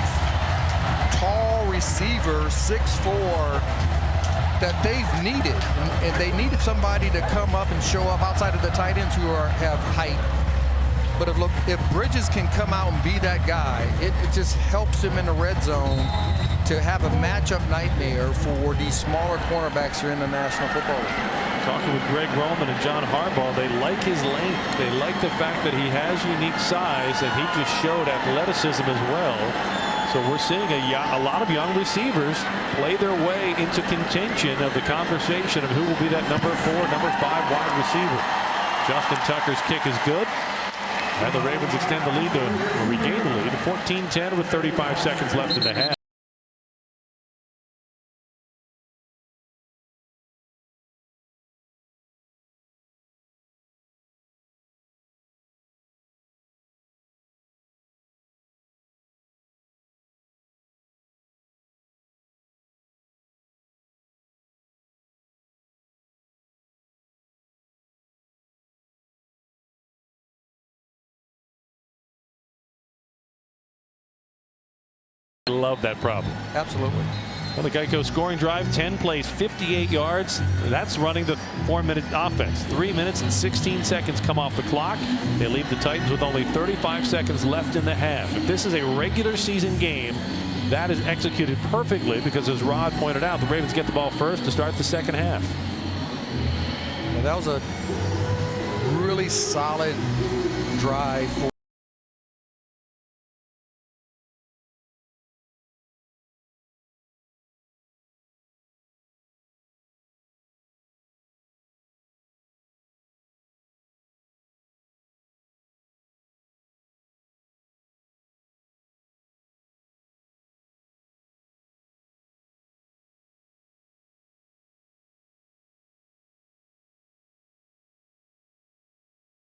tall receiver, 6'4", that they've needed. And they needed somebody to come up and show up outside of the tight ends who have height. But if Bridges can come out and be that guy, it just helps him in the red zone to have a matchup nightmare for these smaller cornerbacks here in the National Football League. Talking with Greg Roman and John Harbaugh, they like his length. They like the fact that he has unique size, and he just showed athleticism as well. So we're seeing a lot of young receivers play their way into contention of the conversation of who will be that number 4, number 5 wide receiver. Justin Tucker's kick is good. And the Ravens extend the lead or regain the lead to 14-10 with 35 seconds left in the half. Love that problem. Absolutely. Well, the Geico scoring drive, 10 plays, 58 yards. That's running the 4-minute offense. 3 minutes and 16 seconds come off the clock. They leave the Titans with only 35 seconds left in the half. If this is a regular season game, that is executed perfectly because, as Rod pointed out, the Ravens get the ball first to start the second half. Well, that was a really solid drive for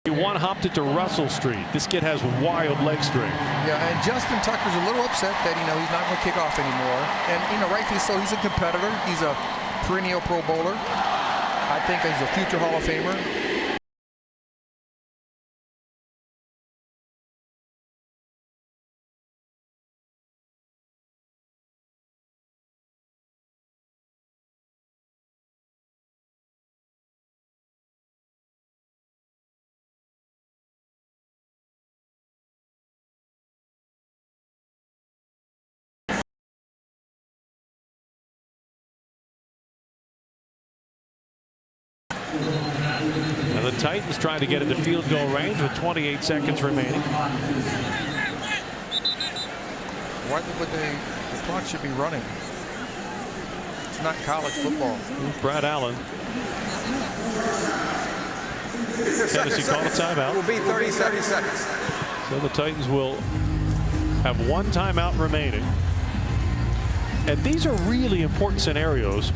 One hopped it to Russell Street. This kid has wild leg strength. Yeah, and Justin Tucker's a little upset that, he's not going to kick off anymore. And, rightfully so. He's a competitor. He's a perennial Pro Bowler. I think he's a future Hall of Famer. And the Titans trying to get into field goal range with 28 seconds remaining. Why would the clock should be running? It's not college football. Brad Allen. Tennessee called a timeout. Will be 30 seconds. So the Titans will have one timeout remaining. And these are really important scenarios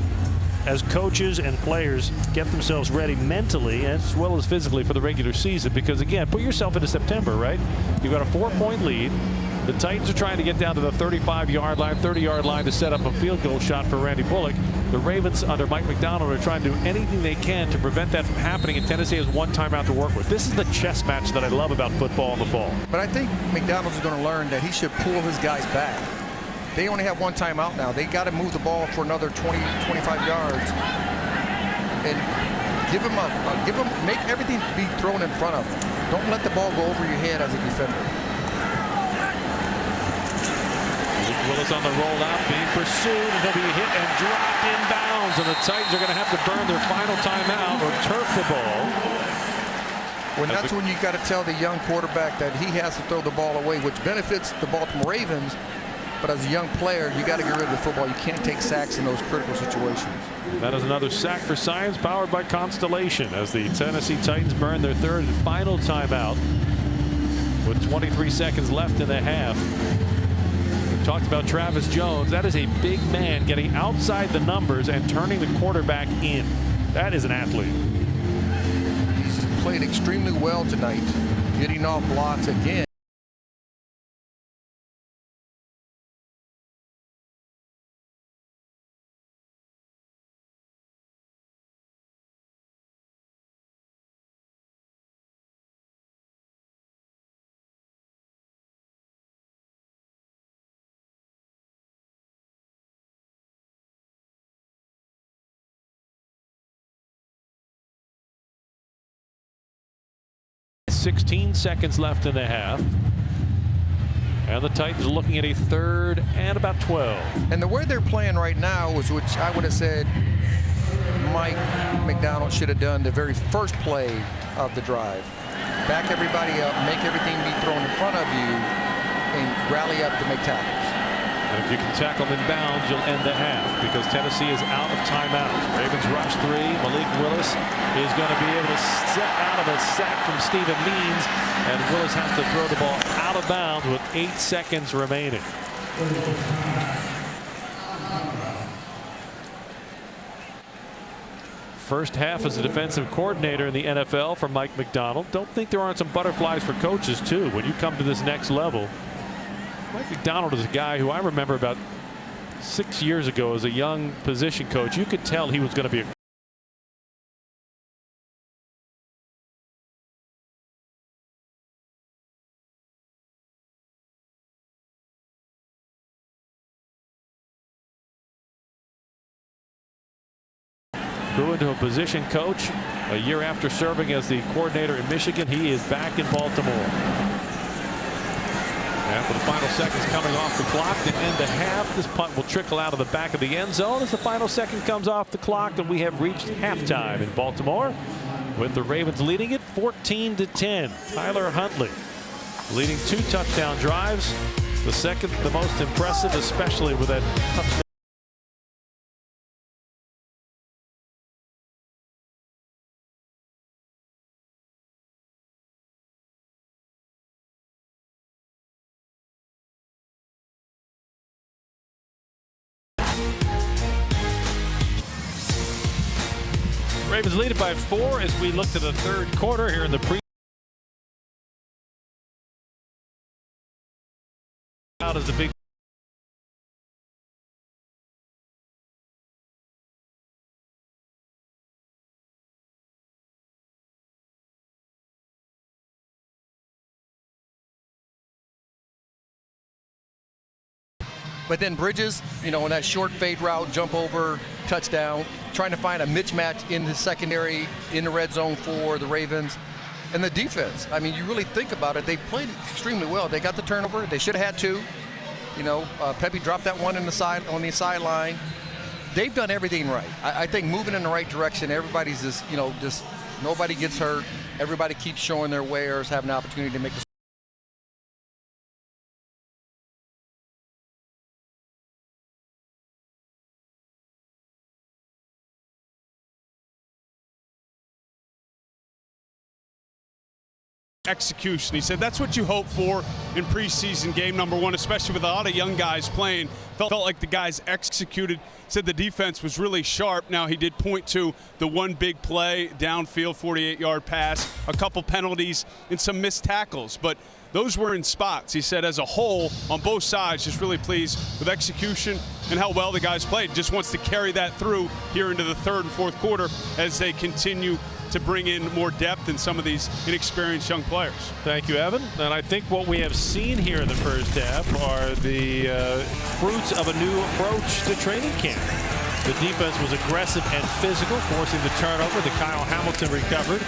as coaches and players get themselves ready mentally as well as physically for the regular season. Because, again, put yourself into September, right? You've got a 4-point lead. The Titans are trying to get down to the 35-yard line, 30-yard line to set up a field goal shot for Randy Bullock. The Ravens under Mike Macdonald are trying to do anything they can to prevent that from happening, and Tennessee has one timeout to work with. This is the chess match that I love about football in the fall. But I think McDonald's is going to learn that he should pull his guys back. They only have one timeout now. They got to move the ball for another 20, 25 yards. And make everything be thrown in front of them. Don't let the ball go over your head as a defender. Willis on the rollout, being pursued, and he'll be hit and dropped inbounds. And the Titans are going to have to burn their final timeout or turf the ball. Well, that's when you got to tell the young quarterback that he has to throw the ball away, which benefits the Baltimore Ravens. But as a young player, you got to get rid of the football. You can't take sacks in those critical situations. That is another sack for science, powered by Constellation, as the Tennessee Titans burn their third and final timeout with 23 seconds left in the half. We've talked about Travis Jones. That is a big man getting outside the numbers and turning the quarterback in. That is an athlete. He's played extremely well tonight, getting off blocks again. .16 seconds left in the half. And the Titans are looking at a third and about 12. And the way they're playing right now is, which I would have said Mike Macdonald should have done the very first play of the drive. Back everybody up, make everything be thrown in front of you, and rally up to make tackles. And if you can tackle them in bounds, you'll end the half because Tennessee is out of timeouts. Ravens rush 3. Malik Willis is going to be able to step out of a sack from Stephen Means, and Willis has to throw the ball out of bounds with 8 seconds remaining. First half as a defensive coordinator in the NFL for Mike Macdonald. Don't think there aren't some butterflies for coaches too when you come to this next level. Mike Macdonald is a guy who I remember about 6 years ago as a young position coach. You could tell he was going to be a grew into a position coach a year after serving as the coordinator in Michigan. He is back in Baltimore. And with the final seconds coming off the clock to end the half, this punt will trickle out of the back of the end zone as the final second comes off the clock, and we have reached halftime in Baltimore with the Ravens leading it 14-10. Tyler Huntley leading 2 touchdown drives. The second the most impressive, especially with that touchdown. Ravens lead it by 4 as we look to the third quarter here in the pre. Out as the big. But then Bridges, you know, in that short fade route, jump over, touchdown, trying to find a mismatch in the secondary in the red zone for the Ravens. And the defense, I mean, you really think about it, they played extremely well. They got the turnover. They should have had 2. You know, Pepe dropped that one on the sideline. They've done everything right. I think moving in the right direction. Everybody's just, you know, just nobody gets hurt. Everybody keeps showing their wares, having an opportunity to make the. Execution. He said that's what you hope for in preseason game number 1, especially with a lot of young guys playing. Felt like the guys executed. Said the defense was really sharp. Now he did point to the one big play downfield, 48-yard pass, a couple penalties, and some missed tackles, but those were in spots. He said as a whole on both sides, just really pleased with execution and how well the guys played. Just wants to carry that through here into the third and fourth quarter as they continue to bring in more depth in some of these inexperienced young players. Thank you, Evan. And I think what we have seen here in the first half are the fruits of a new approach to training camp. The defense was aggressive and physical, forcing the turnover. The Kyle Hamilton recovered.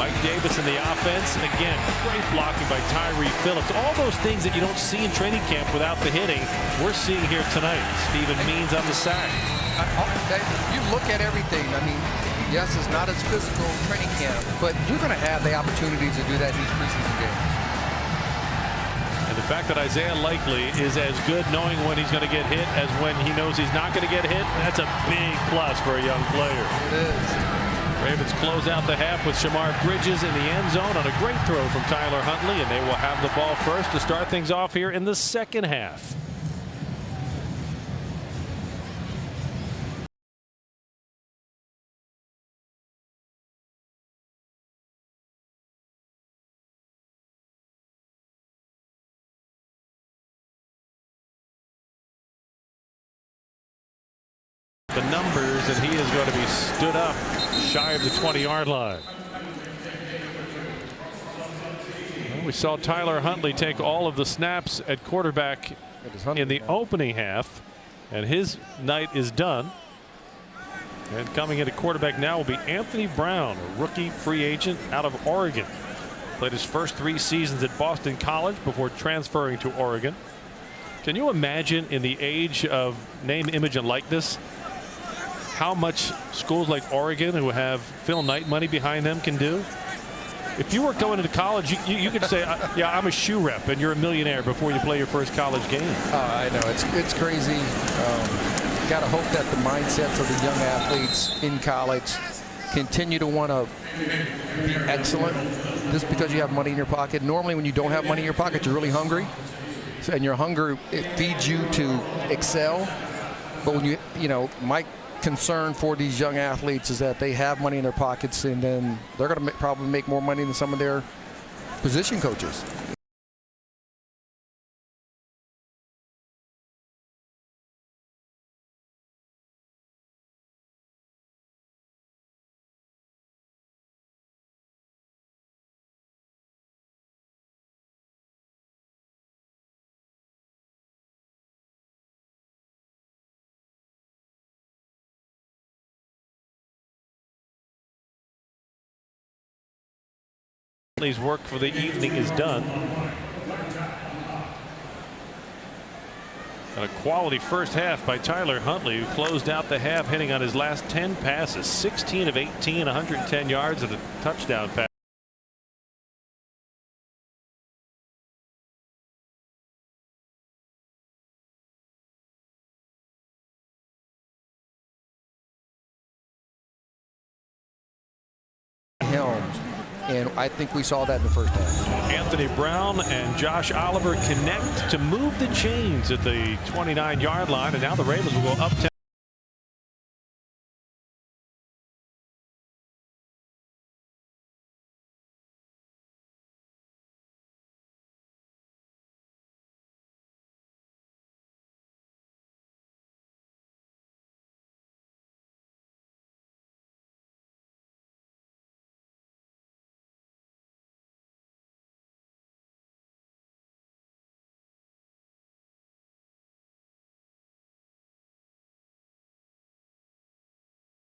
Mike Davis in the offense. Again, great blocking by Tyree Phillips. All those things that you don't see in training camp without the hitting, we're seeing here tonight. Stephen Means on the sack. You look at everything. I mean, yes, it's not as physical training camp, but you're going to have the opportunities to do that in these preseason games. And the fact that Isaiah Likely is as good knowing when he's going to get hit as when he knows he's not going to get hit, that's a big plus for a young player. It is. Ravens close out the half with Shamar Bridges in the end zone on a great throw from Tyler Huntley, and they will have the ball first to start things off here in the second half. The numbers, and he is going to be stood up shy of the 20-yard line. Well, we saw Tyler Huntley take all of the snaps at quarterback in the opening half, and his night is done. And coming into quarterback now will be Anthony Brown, a rookie free agent out of Oregon. Played his first 3 seasons at Boston College before transferring to Oregon. Can you imagine in the age of name, image, and likeness how much schools like Oregon, who have Phil Knight money behind them, can do? If you were going into college, you could say, yeah, I'm a shoe rep, and you're a millionaire before you play your first college game. I know. It's crazy. Got to hope that the mindsets of the young athletes in college continue to want to be excellent just because you have money in your pocket. Normally, when you don't have money in your pocket, you're really hungry. And your hunger, it feeds you to excel. But when you know, my concern for these young athletes is that they have money in their pockets, and then they're going to probably make more money than some of their position coaches. His work for the evening is done. And a quality first half by Tyler Huntley, who closed out the half hitting on his last 10 passes, 16 of 18, 110 yards and a touchdown pass. And I think we saw that in the first half. Anthony Brown and Josh Oliver connect to move the chains at the 29-yard line, and now the Ravens will go up 10.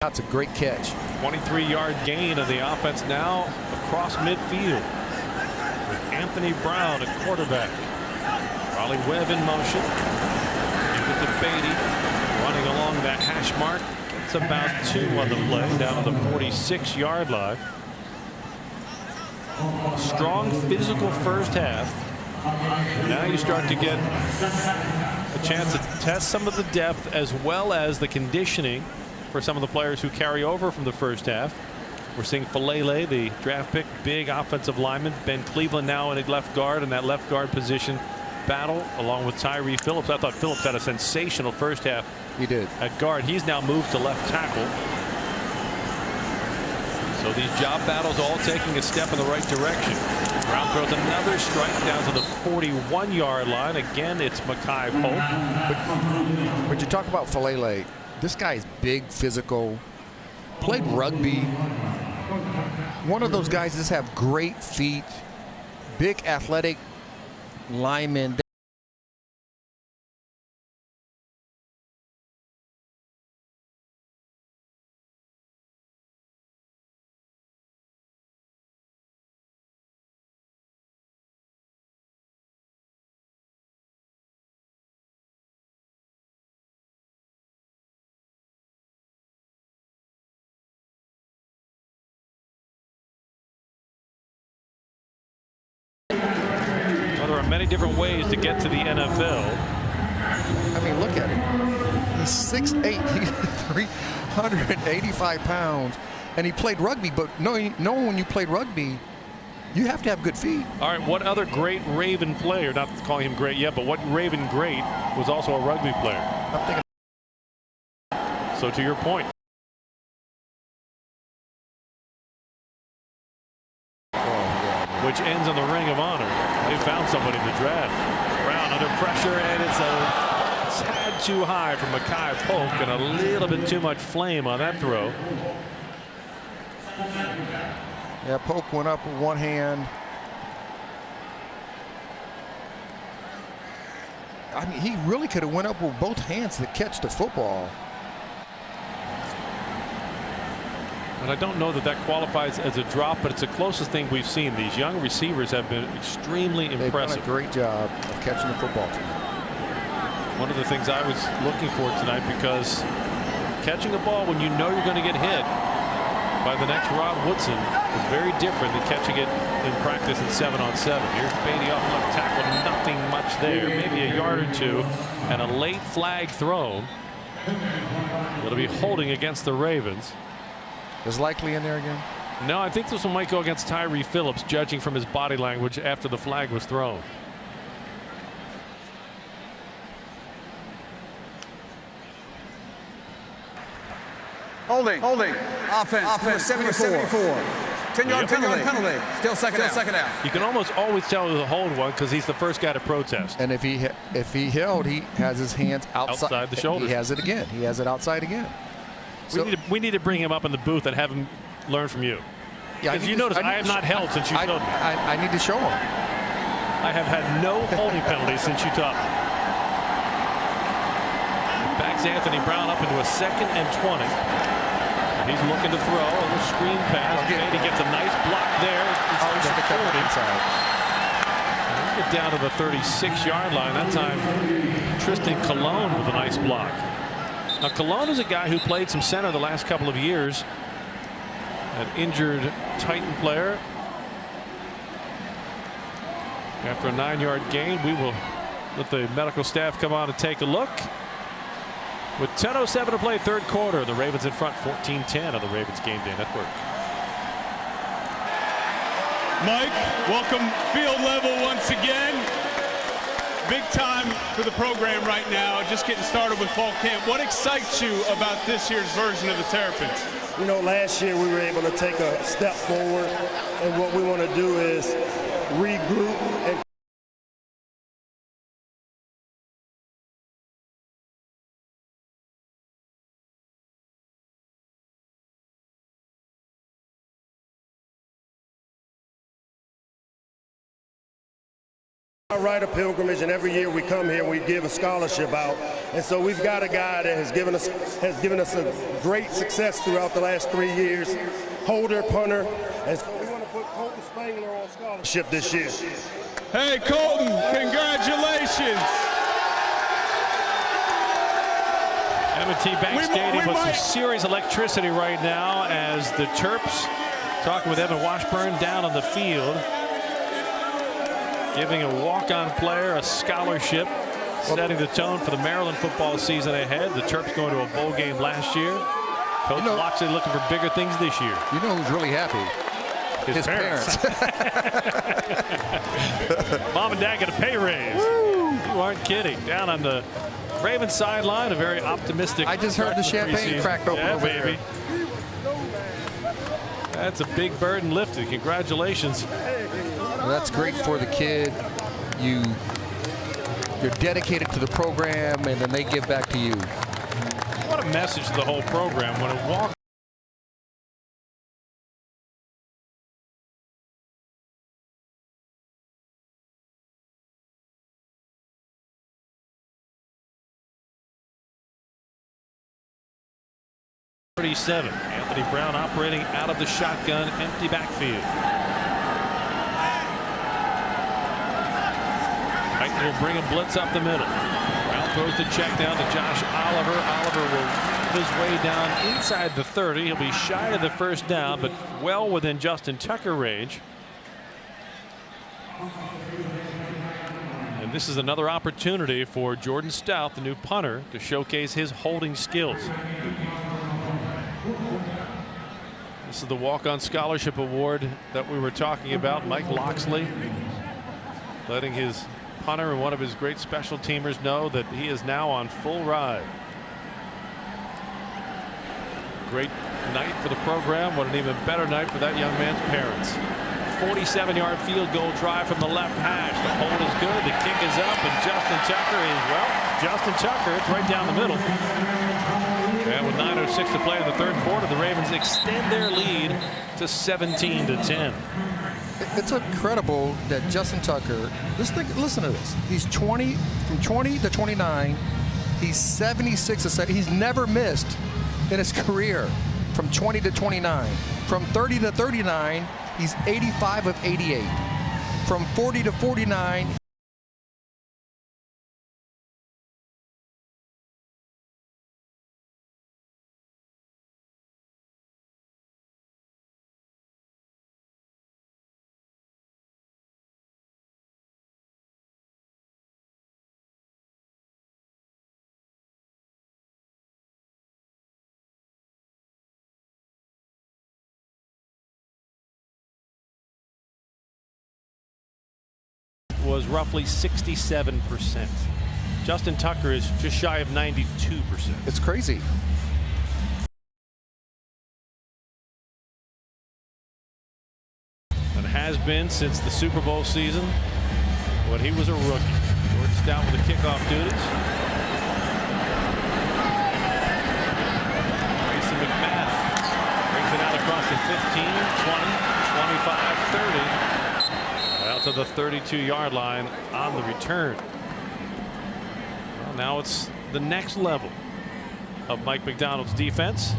That's a great catch. 23-yard gain of the offense now across midfield with Anthony Brown at quarterback. Raleigh Webb in motion. Give it to Beatty running along that hash mark. It's about 2 on the play down to the 46-yard line. Strong physical first half. Now you start to get a chance to test some of the depth as well as the conditioning for some of the players who carry over from the first half. We're seeing Falele, the draft pick, big offensive lineman. Ben Cleveland now in a left guard, in that left guard position battle along with Tyree Phillips. I thought Phillips had a sensational first half. He did. At guard. He's now moved to left tackle. So these job battles all taking a step in the right direction. Brown throws another strike down to the 41-yard line. Again, it's Makai Polk. But you talk about Falele. This guy is big, physical, played rugby. One of those guys that just have great feet, big athletic linemen. There are many different ways to get to the NFL. I mean, look at him. He's 6'8", he's 385 pounds, and he played rugby. But knowing when you play rugby, you have to have good feet. All right, what other great Raven player, not calling him great yet, but what Raven great was also a rugby player? I'm thinking. So to your point. Which ends on the Ring of Honor. They found somebody in the draft. Brown under pressure, and it's a tad too high for Makai Polk, and a little bit too much flame on that throw. Yeah, Polk went up with one hand. I mean, he really could have went up with both hands to catch the football. And I don't know that that qualifies as a drop, but it's the closest thing we've seen. These young receivers have been extremely impressive. They've done a great job of catching the football tonight. One of the things I was looking for tonight, because catching a ball when you know you're going to get hit by the next Rod Woodson It's very different than catching it in practice in 7-on-7. Here's Beatty off left tackle, nothing much there, maybe a yard or two, and a late flag thrown. It'll be holding against the Ravens. Is Likely in there again? No, I think this one might go against Tyree Phillips, judging from his body language after the flag was thrown. Holding. Offense. 74. 10-yard penalty. Still second down. You can almost always tell it was a hold one because he's the first guy to protest. And if he held, he has his hands outside the shoulder. He has it again. He has it outside again. So, we need to bring him up in the booth and have him learn from you. Yeah, because you notice I have not held since you showed me. I need to show him. I have had no holding penalties since you taught me. Backs Anthony Brown up into a 2nd and 20. He's looking to throw a little screen pass. He gets a nice block there. It's should have cut it inside. Get down to the 36-yard line. That time, Tristan Colon with a nice block. Now, Colon is a guy who played some center the last couple of years. An injured Titan player. After a 9-yard gain, we will let the medical staff come on and take a look. With 10:07 to play, third quarter, the Ravens in front, 14-10 on the Ravens Game Day Network. Mike, welcome field level once again. Big time for the program right now, just getting started with fall camp. What excites you about this year's version of the Terrapins? You know, last year we were able to take a step forward, and what we want to do is regroup and I ride a pilgrimage, and every year we come here, we give a scholarship out, and so we've got a guy that has given us a great success throughout the last 3 years. Holder, punter, and so we want to put Colton Spangler on scholarship this year. Hey, Colton, congratulations. M&T Bank Stadium with some serious electricity right now as the Terps talking with Evan Washburn down on the field. Giving a walk-on player a scholarship, setting the tone for the Maryland football season ahead. The Terps going to a bowl game last year. Coach Loxley looking for bigger things this year. You know who's really happy? His parents. Mom and Dad get a pay raise. Woo. You aren't kidding. Down on the Ravens sideline, a very optimistic. I just heard the champagne cracked open over baby. there. That's a big burden lifted. Congratulations. Well, that's great for the kid. You're dedicated to the program, and then they give back to you. What a message to the whole program when it walks. Anthony Brown operating out of the shotgun, empty backfield. Titan will bring a blitz up the middle. Brown throws the check down to Josh Oliver. Oliver will weave his way down inside the 30. He'll be shy of the first down, but well within Justin Tucker range. And this is another opportunity for Jordan Stout, the new punter, to showcase his holding skills. This is the walk-on scholarship award that we were talking about. Mike Loxley letting his punter and one of his great special teamers know that he is now on full ride. Great night for the program. What an even better night for that young man's parents. 47-yard field goal drive from the left hash. The hold is good. The kick is up, and Justin Tucker is, well, Justin Tucker. It's right down the middle. And with 9:06 to play in the third quarter, the Ravens extend their lead to 17-10. It's incredible that Justin Tucker, listen to this. He's from 20 to 29. He's 76%. He's never missed in his career from 20 to 29. From 30 to 39, he's 85 of 88. From 40 to 49, was roughly 67%. Justin Tucker is just shy of 92%. It's crazy. And has been since the Super Bowl season when he was a rookie. George Stout with the kickoff duties. Mason McMath brings it out across the 15, 20, 25, 30. Out to the 32-yard line on the return. Well, now it's the next level of Mike Macdonald's defense.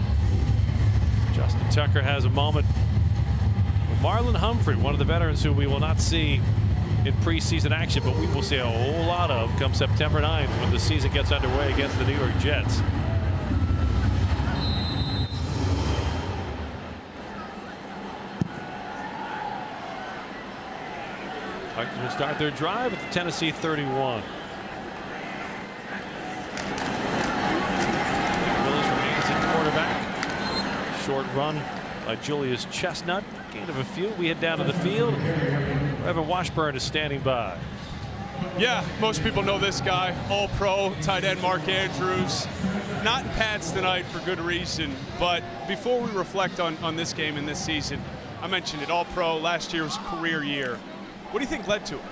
Justin Tucker has a moment with Marlon Humphrey, one of the veterans who we will not see in preseason action, but we will see a whole lot of come September 9th when the season gets underway against the New York Jets. Titans will start their drive at the Tennessee 31. Willis remains at quarterback. Short run by Julius Chestnut. Gain of a few. We head down to the field. Evan Washburn is standing by. Yeah, most people know this guy, All-Pro tight end Mark Andrews. Not in pads tonight for good reason, but before we reflect on this game and this season, I mentioned it, All-Pro, last year was a career year. What do you think led to it?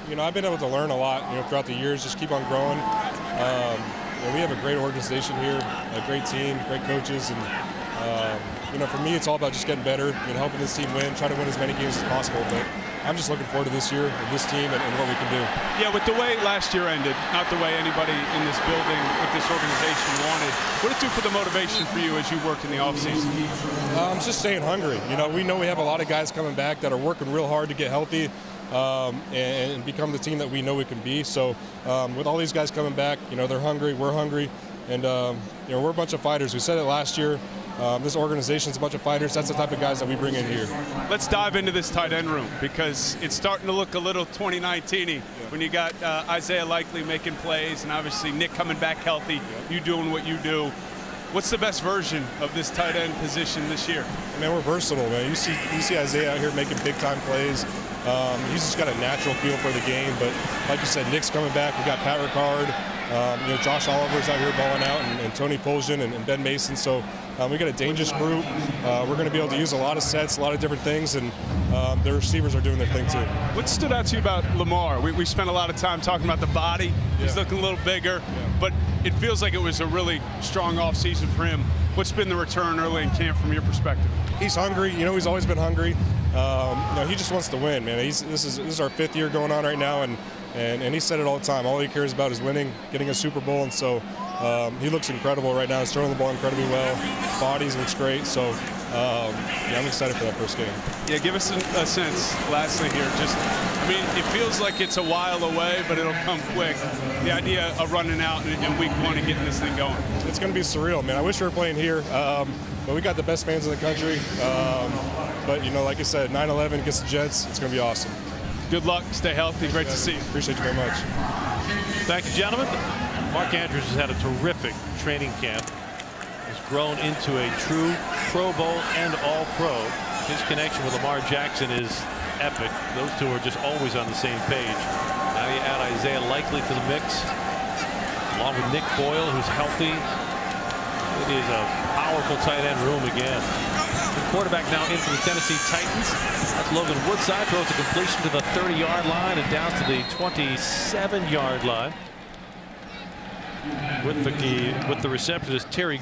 You know, I've been able to learn a lot, you know, throughout the years, just keep on growing. You know, we have a great organization here, a great team, great coaches, and you know, for me, it's all about just getting better, you know, helping this team win, try to win as many games as possible. But I'm just looking forward to this year, and this team, and what we can do. Yeah, with the way last year ended, not the way anybody in this building with this organization wanted, what did it do for the motivation for you as you work in the offseason? Just staying hungry. You know we have a lot of guys coming back that are working real hard to get healthy and become the team that we know we can be. So with all these guys coming back, you know, they're hungry, we're hungry, and you know, we're a bunch of fighters. We said it last year. This organization's a bunch of fighters. That's the type of guys that we bring in here. Let's dive into this tight end room because it's starting to look a little 2019-y when you got Isaiah Likely making plays and obviously Nick coming back healthy, you doing what you do. What's the best version of this tight end position this year? Man, we're versatile, man. You see Isaiah out here making big-time plays. He's just got a natural feel for the game. But like you said, Nick's coming back. We got Pat Ricard. You know, Josh Oliver's out here balling out, and Tony Poljan and Ben Mason. So we got a dangerous group. We're going to be able to use a lot of sets, a lot of different things, and the receivers are doing their thing too. What stood out to you about Lamar? We spent a lot of time talking about the body. He's looking a little bigger, but it feels like it was a really strong offseason for him. What's been the return early in camp from your perspective? He's hungry. You know, he's always been hungry. You know, he just wants to win, man. This is our 5th year going on right now, and he said it all the time. All he cares about is winning, getting a Super Bowl, and so he looks incredible right now. He's throwing the ball incredibly well. His body looks great, so yeah, I'm excited for that first game. Yeah, give us a sense, lastly here. Just, I mean, it feels like it's a while away, but it'll come quick. The idea of running out in week 1 and getting this thing going. It's going to be surreal, man. I wish we were playing here, but we got the best fans in the country. But, you know, like I said, 9/11 against the Jets, it's going to be awesome. Good luck. Stay healthy. Great to see you. Appreciate you very much. Thank you, gentlemen. Mark Andrews has had a terrific training camp. Has grown into a true Pro Bowl and All-Pro. His connection with Lamar Jackson is epic. Those two are just always on the same page. Now you add Isaiah Likely to the mix, along with Nick Boyle, who's healthy. It is a powerful tight end room again. The quarterback now in for the Tennessee Titans. That's Logan Woodside. Throws a completion to the 30-yard line and down to the 27-yard line. With the reception is Terry.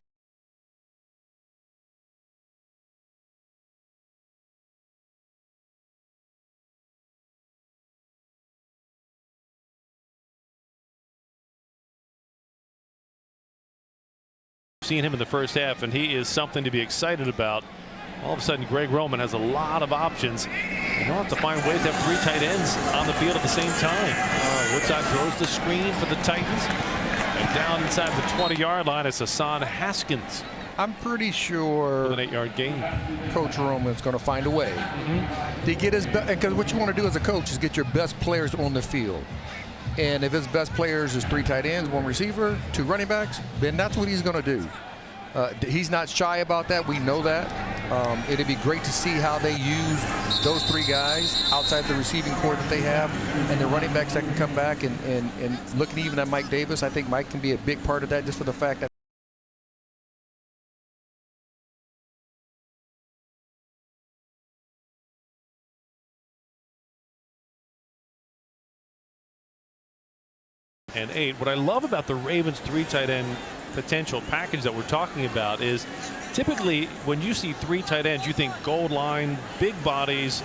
Seen him in the first half, and he is something to be excited about. All of a sudden, Greg Roman has a lot of options. You don't have to find ways to have 3 tight ends on the field at the same time. Woodside throws the screen for the Titans. And down inside the 20-yard line is Hassan Haskins. I'm pretty sure with an 8-yard gain. Coach Roman's going to find a way to get his best. Because what you want to do as a coach is get your best players on the field. And if his best players is 3 tight ends, 1 receiver, 2 running backs, then that's what he's going to do. He's not shy about that. We know that. It'd be great to see how they use those three guys outside the receiving core that they have, and the running backs that can come back. And looking even at Mike Davis, I think Mike can be a big part of that, just for the fact that and 8. What I love about the Ravens 3 tight end potential package that we're talking about is typically when you see 3 tight ends, you think goal line, big bodies,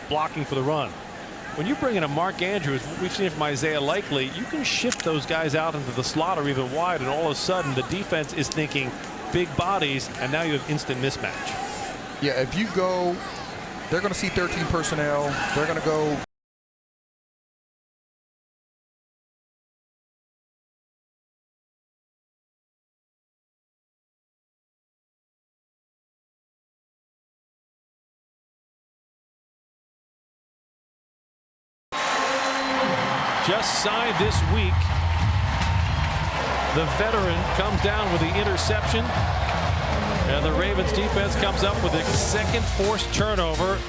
blocking for the run. When you bring in a Mark Andrews, we've seen it from Isaiah Likely, you can shift those guys out into the slot or even wide, and all of a sudden the defense is thinking big bodies, and now you have instant mismatch. Yeah, if you go, they're going to see 13 personnel. They're going to go. Just signed this week. The veteran comes down with the interception, and the Ravens defense comes up with a second forced turnover.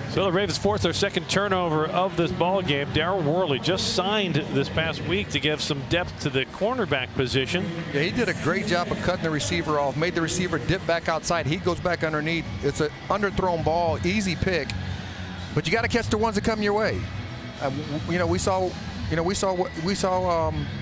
So the Ravens forced their second turnover of this ball game. Darryl Worley just signed this past week to give some depth to the cornerback position. Yeah, he did a great job of cutting the receiver off, made the receiver dip back outside. He goes back underneath. It's an underthrown ball, easy pick, but you got to catch the ones that come your way. We saw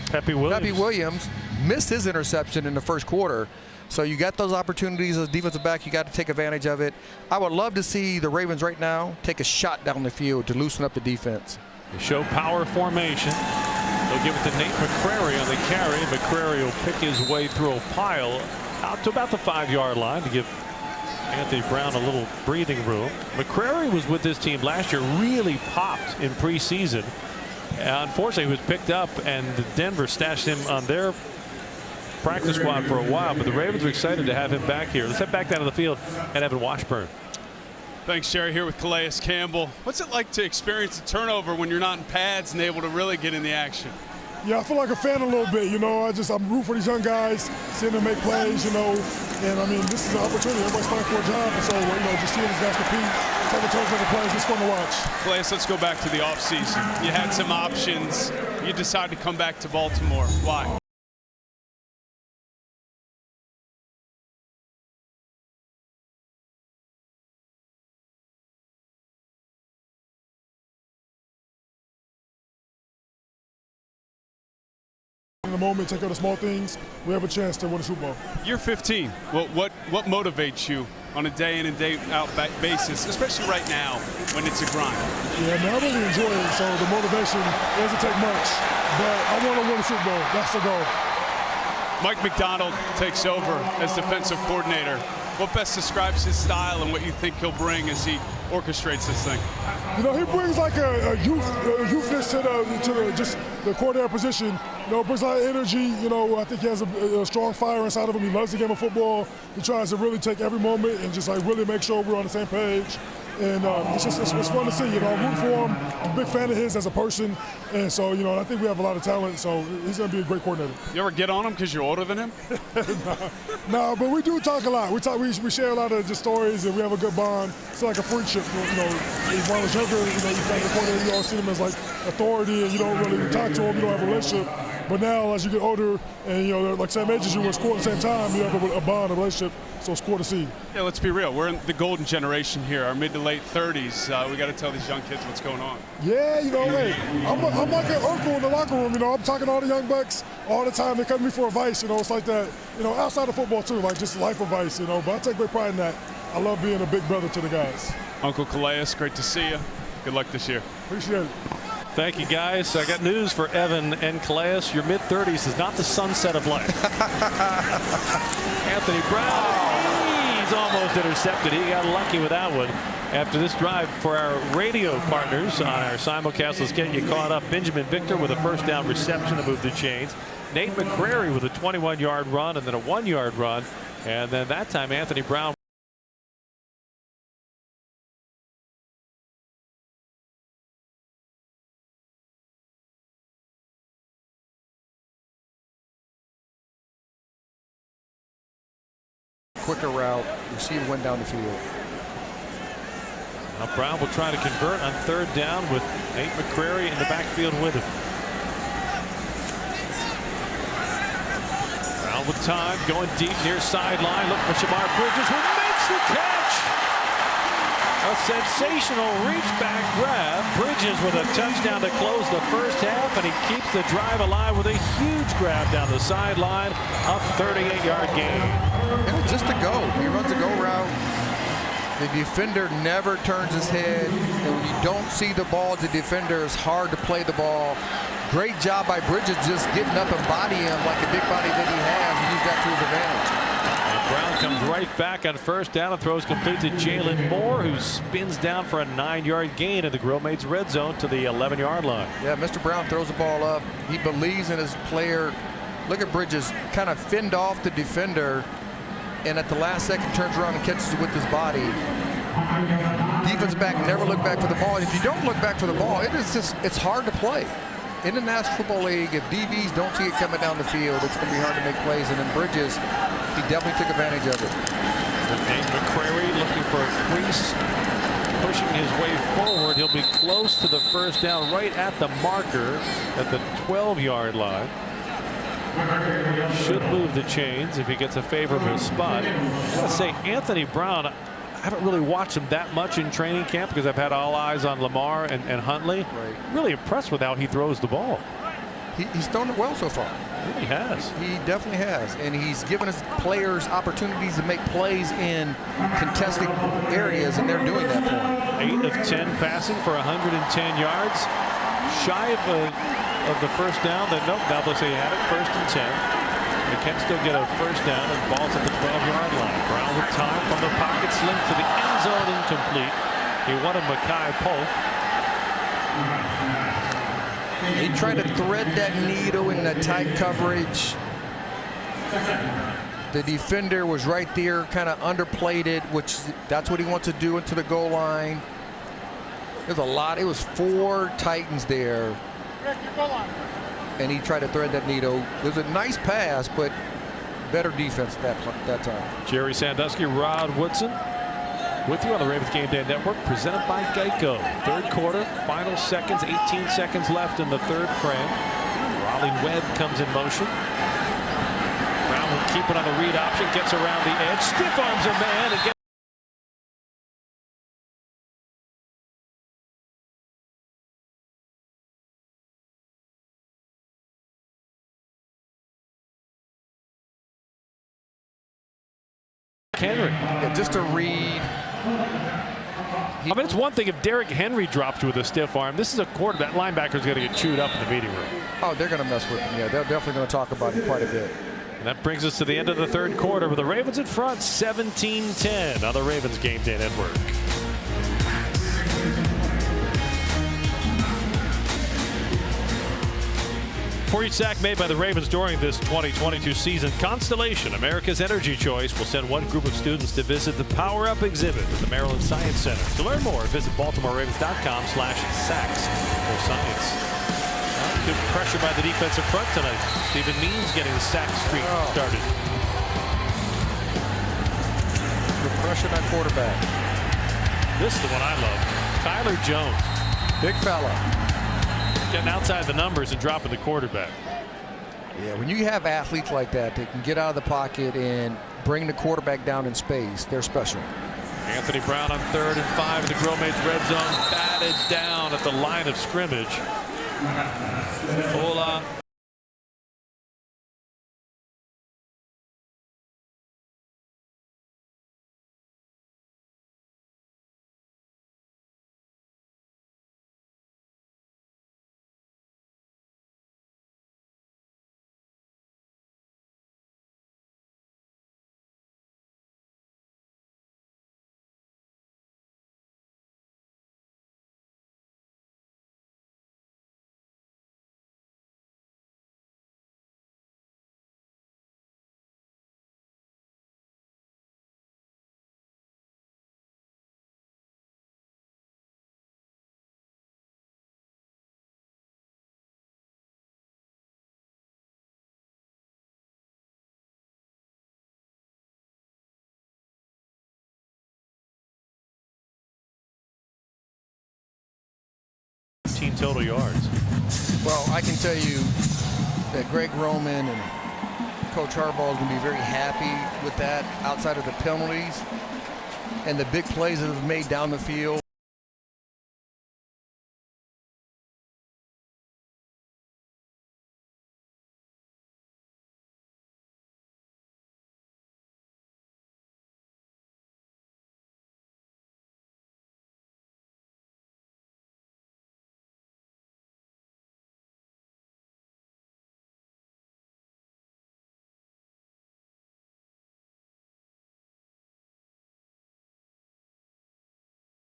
Pepe Williams missed his interception in the first quarter. So you got those opportunities as a defensive back. You got to take advantage of it. I would love to see the Ravens right now take a shot down the field to loosen up the defense. They show power formation. They'll give it to Nate McCrary on the carry. McCrary will pick his way through a pile out to about the 5-yard line to give Anthony Brown a little breathing room. McCrary was with this team last year, really popped in preseason. Unfortunately, he was picked up, and Denver stashed him on their practice squad for a while, but the Ravens are excited to have him back here. Let's head back down to the field and Evan Washburn. Thanks, Jerry. Here with Calais Campbell. What's it like to experience a turnover when you're not in pads and able to really get in the action? Yeah, I feel like a fan a little bit. I'm rooting for these young guys, seeing them make plays. And I mean, this is an opportunity. Everybody's fighting for a job, and so just seeing these guys compete, taking turns making plays, it's fun to watch. Calais, let's go back to the offseason. You had some options. You decided to come back to Baltimore. Why? In the moment, take care of the small things, we have a chance to win a Super Bowl. You're 15. What motivates you on a day in and day out basis, especially right now when it's a grind? Yeah, man, I really enjoy it. So the motivation doesn't take much, but I want to win a Super Bowl. That's the goal. Mike McDonald takes over as defensive coordinator. What best describes his style and what you think he'll bring as he orchestrates this thing? He brings like a youthness to just the coordinator position. Brings a lot of energy. I think he has a strong fire inside of him. He loves the game of football. He tries to really take every moment and just really make sure we're on the same page. And it's fun to see. I'm rooting for him. I'm a big fan of his as a person. And so, I think we have a lot of talent. So he's going to be a great coordinator. You ever get on him because you're older than him? No, but we do talk a lot. We share a lot of just stories, and we have a good bond. It's like a friendship. When I was younger, you kind of coordinator, you always see him as like authority, and you don't really talk to him. You don't have a relationship. But now, as you get older, and like same age as you, we're scoring at the same time, you have a bond, a relationship. So it's cool to see. Yeah, let's be real. We're in the golden generation here, our mid to late 30s. We got to tell these young kids what's going on. Yeah, hey, I'm like an uncle in the locker room. I'm talking to all the young bucks all the time. They come to me for advice. It's like that. Outside of football too, like just life advice. But I take great pride in that. I love being a big brother to the guys. Uncle Calais, great to see you. Good luck this year. Appreciate it. Thank you, guys. I got news for Evan and Calais. Your mid-30s is not the sunset of life. Anthony Brown, he's almost intercepted. He got lucky with that one. After this drive for our radio partners on our simulcast, let's get you caught up. Benjamin Victor with a first down reception to move the chains. Nate McCrary with a 21-yard run and then a 1-yard run. And then that time, Anthony Brown quicker route. Receiver went down the field. Now Brown will try to convert on third down with Nate McCrary in the backfield with him. Brown with time, going deep near sideline. Look for Shamar Bridges, who makes the catch. A sensational reach back grab. Bridges with a touchdown to close the first half, and he keeps the drive alive with a huge grab down the sideline. A 38-yard gain. And just a go. He runs a go route. The defender never turns his head, and when you don't see the ball as a defender, it's hard to play the ball. Great job by Bridges just getting up and bodying him like a big body that he has, and use that to his advantage. And Brown comes right back on first down and throws complete to Jalen Moore, who spins down for a 9-yard gain in the Grill Mates red zone to the 11-yard line. Yeah, Mr. Brown throws the ball up. He believes in his player. Look at Bridges kind of fend off the defender, and at the last second turns around and catches it with his body. Defense back never look back for the ball. If you don't look back for the ball, it's hard to play. In the National Football League, if DBs don't see it coming down the field, it's going to be hard to make plays. And then Bridges, he definitely took advantage of it. Nate McCrary looking for a crease, pushing his way forward. He'll be close to the first down, right at the marker at the 12-yard line. Should move the chains if he gets a favorable spot. I gotta say, Anthony Brown, I haven't really watched him that much in training camp because I've had all eyes on Lamar and Huntley. Right. Really impressed with how he throws the ball. He's thrown it well so far. He really has. He definitely has. And he's given his players opportunities to make plays in contested areas, and they're doing that for him. 8 of 10 passing for 110 yards. Shy of the first down. Nope, now they say he had it. 1st and 10. They can still get a first down, and ball's at the 12-yard line. Brown with time from the pocket, slings to the end zone, incomplete. He wanted Mekhi Polk. He tried to thread that needle in the tight coverage. The defender was right there, kind of underplayed it, which that's what he wants to do into the goal line. There's a lot. It was 4 Titans there. And he tried to thread that needle. It was a nice pass, but better defense that time. Jerry Sandusky, Rod Woodson with you on the Ravens Game Day Network, presented by Geico. Third quarter, final seconds, 18 seconds left in the third frame. Raleigh Webb comes in motion. Brown will keep it on the read option, gets around the edge, stiff arms a man, and gets Henry. Yeah, just a read. I mean, it's one thing if Derrick Henry drops you with a stiff arm. This is a quarterback. Linebacker is going to get chewed up in the meeting room. Oh, they're going to mess with him. Yeah, they're definitely going to talk about him quite a bit. And that brings us to the end of the third quarter with the Ravens in front, 17-10 on the Ravens Game Day Network. For each sack made by the Ravens during this 2022 season, Constellation, America's energy choice, will send one group of students to visit the Power Up exhibit at the Maryland Science Center. To learn more, visit BaltimoreRavens.com/sacks for science. Good pressure by the defensive front tonight. Stephen Means getting the sack streak started. Good pressure on that quarterback. This is the one I love. Tyler Jones. Big fella. Getting outside the numbers and dropping the quarterback. Yeah, when you have athletes like that, they can get out of the pocket and bring the quarterback down in space. They're special. Anthony Brown on 3rd and 5 in the Grill Mates red zone, batted down at the line of scrimmage. Hola. 14 total yards. Well, I can tell you that Greg Roman and Coach Harbaugh is going to be very happy with that outside of the penalties and the big plays that have made down the field.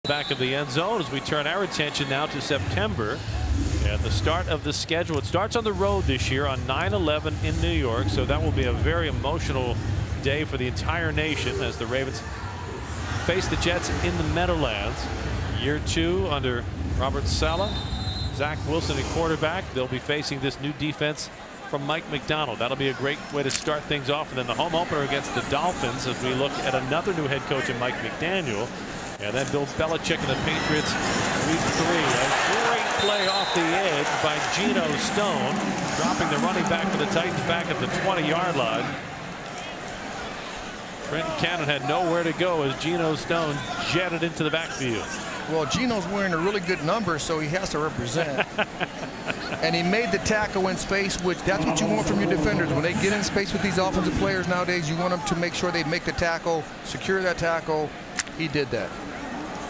Back of the end zone as we turn our attention now to September and the start of the schedule. It starts on the road this year on 9/11 in New York, so that will be a very emotional day for the entire nation as the Ravens face the Jets in the Meadowlands. Year 2 under Robert Saleh, Zach Wilson at quarterback. They'll be facing this new defense from Mike McDonald. That'll be a great way to start things off. And then the home opener against the Dolphins as we look at another new head coach in Mike McDaniel. And then Bill Belichick and the Patriots week 3. A great play off the edge by Geno Stone, dropping the running back for the Titans back at the 20-yard line. Trenton Cannon had nowhere to go as Geno Stone jetted into the backfield. Well, Geno's wearing a really good number, so he has to represent. And he made the tackle in space, which that's what you want from your defenders. When they get in space with these offensive players nowadays, you want them to make sure they make the tackle, secure that tackle. He did that.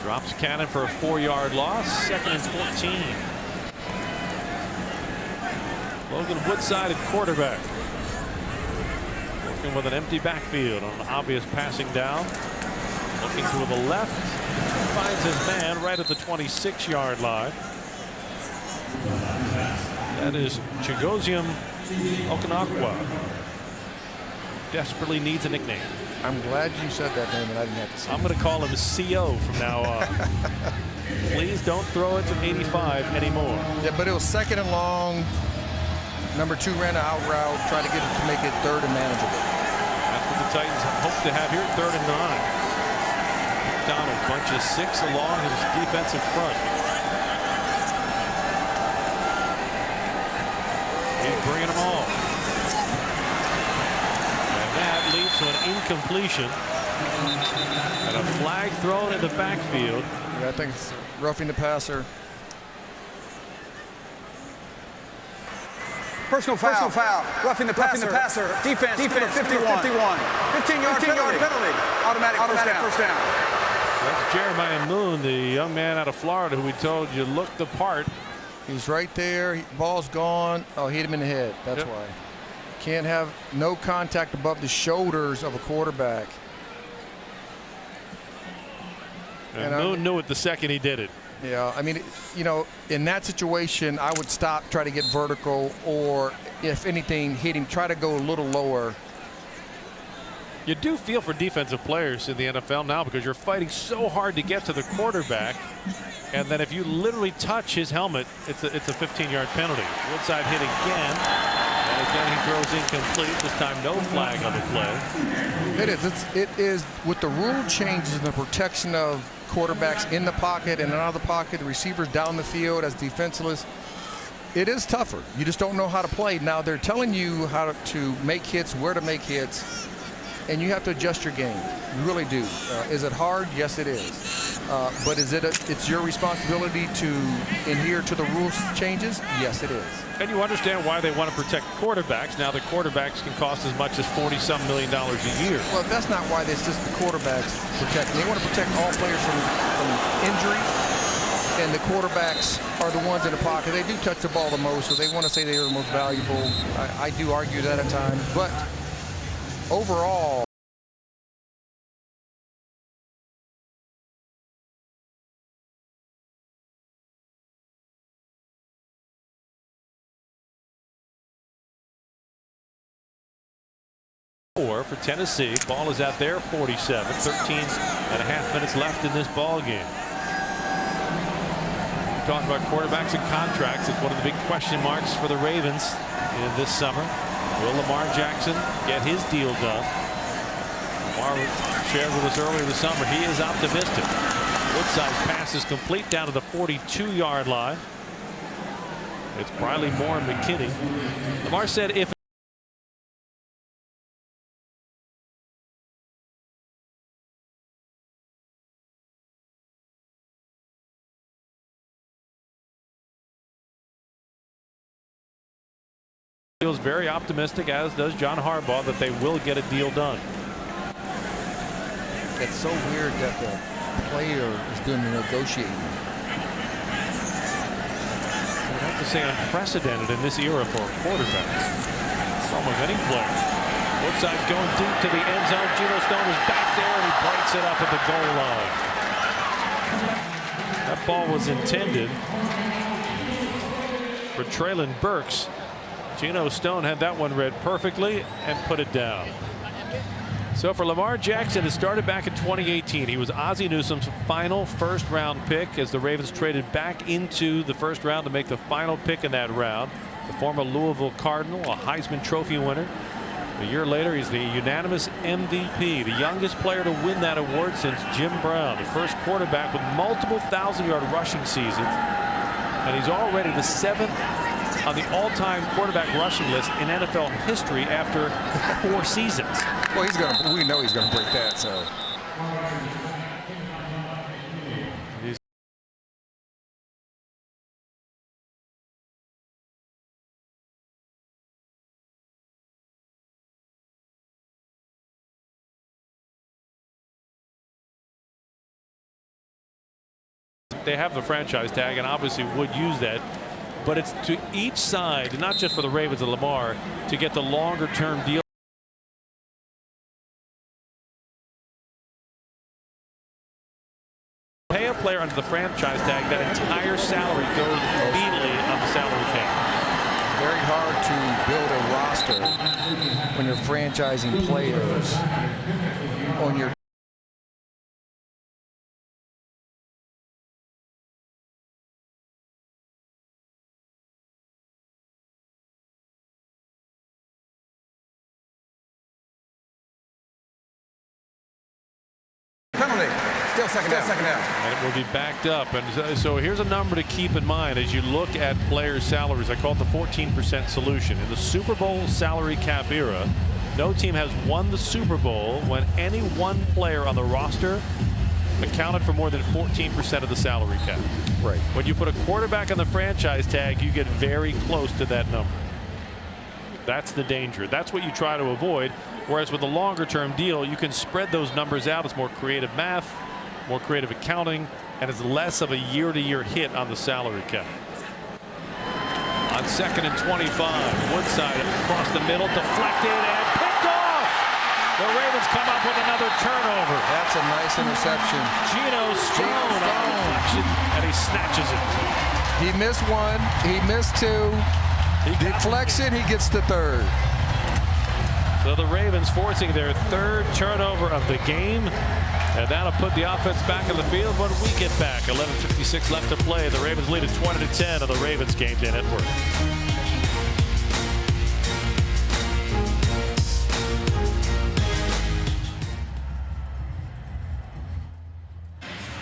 Drops Cannon for a 4-yard loss. 2nd and 14. Logan Woodside at quarterback. Working with an empty backfield on an obvious passing down. Looking to the left. Finds his man right at the 26-yard line. That is Chigozium Okanakwa. Desperately needs a nickname. I'm glad you said that name and I didn't have to say it. I'm going to call him CO from now on. Please don't throw it to 85 anymore. Yeah, but it was 2nd and long. Number 2 ran an out route, tried to get it to make it 3rd and manageable. That's what the Titans hope to have here, 3rd and 9. Donald bunches 6 along his defensive front. He's bringing them all. So an incompletion and a flag thrown in the backfield. Yeah, I think it's roughing the passer. Personal foul. Roughing the passer. Defense 51. 15-yard penalty. Automatic first down. That's Jeremiah Moon, the young man out of Florida who we told you looked the part. He's right there. Ball's gone. Oh, hit him in the head. That's why. Can't have no contact above the shoulders of a quarterback. And Moon knew it the second he did it. Yeah, I mean, you know, in that situation, I would stop, try to get vertical, or if anything, hit him, try to go a little lower. You do feel for defensive players in the NFL now because you're fighting so hard to get to the quarterback. And then if you literally touch his helmet, it's a 15-yard penalty. Woodside hit again. And again, he throws incomplete. This time, no flag on the play. It is with the rule changes and the protection of quarterbacks in the pocket and out of the pocket, the receivers down the field as defenseless. It is tougher. You just don't know how to play. Now they're telling you how to make hits, where to make hits, and you have to adjust your game. You really do. Is it hard? Yes, it is. But it's your responsibility to adhere to the rules changes? Yes, it is. And you understand why they want to protect quarterbacks. Now the quarterbacks can cost as much as $40-some million a year. Well, that's not why it's just the quarterbacks protecting. They want to protect all players from injury, and the quarterbacks are the ones in the pocket. They do touch the ball the most, so they want to say they are the most valuable. I do argue that at times, but overall, for Tennessee. Ball is out there, 47. 13.5 minutes left in this ball game. Talking about quarterbacks and contracts, it's one of the big question marks for the Ravens in this summer. Will Lamar Jackson get his deal done? Lamar shared with us earlier this summer he is optimistic. Woodside's pass is complete down to the 42-yard line. It's Briley Moore and McKinney. Lamar said if feels very optimistic, as does John Harbaugh, that they will get a deal done. It's so weird that the player is doing the negotiating. I would have to say unprecedented in this era for a quarterback. It's almost any player. Woodside going deep to the end zone. Geno Stone is back there, and he breaks it up at the goal line. That ball was intended for Treylon Burks. Geno Stone had that one read perfectly and put it down. So for Lamar Jackson, it started back in 2018. He was Ozzie Newsome's final first-round pick as the Ravens traded back into the first round to make the final pick in that round. The former Louisville Cardinal, a Heisman Trophy winner. A year later, he's the unanimous MVP, the youngest player to win that award since Jim Brown, the first quarterback with multiple 1,000-yard rushing seasons. And he's already the 7th on the all-time quarterback rushing list in NFL history after 4 seasons. Well, we know he's gonna break that, so. They have the franchise tag and obviously would use that. But it's to each side, not just for the Ravens and Lamar, to get the longer-term deal. Pay a player under the franchise tag, that entire salary goes immediately on the salary cap. Very hard to build a roster when you're franchising players on your. Penalty. Still second down. And it will be backed up. And so here's a number to keep in mind as you look at players' salaries. I call it the 14% solution. In the Super Bowl salary cap era, no team has won the Super Bowl when any one player on the roster accounted for more than 14% of the salary cap. Right. When you put a quarterback on the franchise tag, you get very close to that number. That's the danger. That's what you try to avoid. Whereas with a longer-term deal, you can spread those numbers out. It's more creative math, more creative accounting, and it's less of a year-to-year hit on the salary cap. On 2nd and 25, Woodside across the middle, deflected and picked off. The Ravens come up with another turnover. That's a nice interception. Geno Stone on deflection, and he snatches it. He missed one. He missed 2. Deflection, he gets the 3rd. So the Ravens forcing their 3rd turnover of the game. And that'll put the offense back in the field when we get back. 11:56 left to play. The Ravens lead at 20-10 on the Ravens Game Day Network.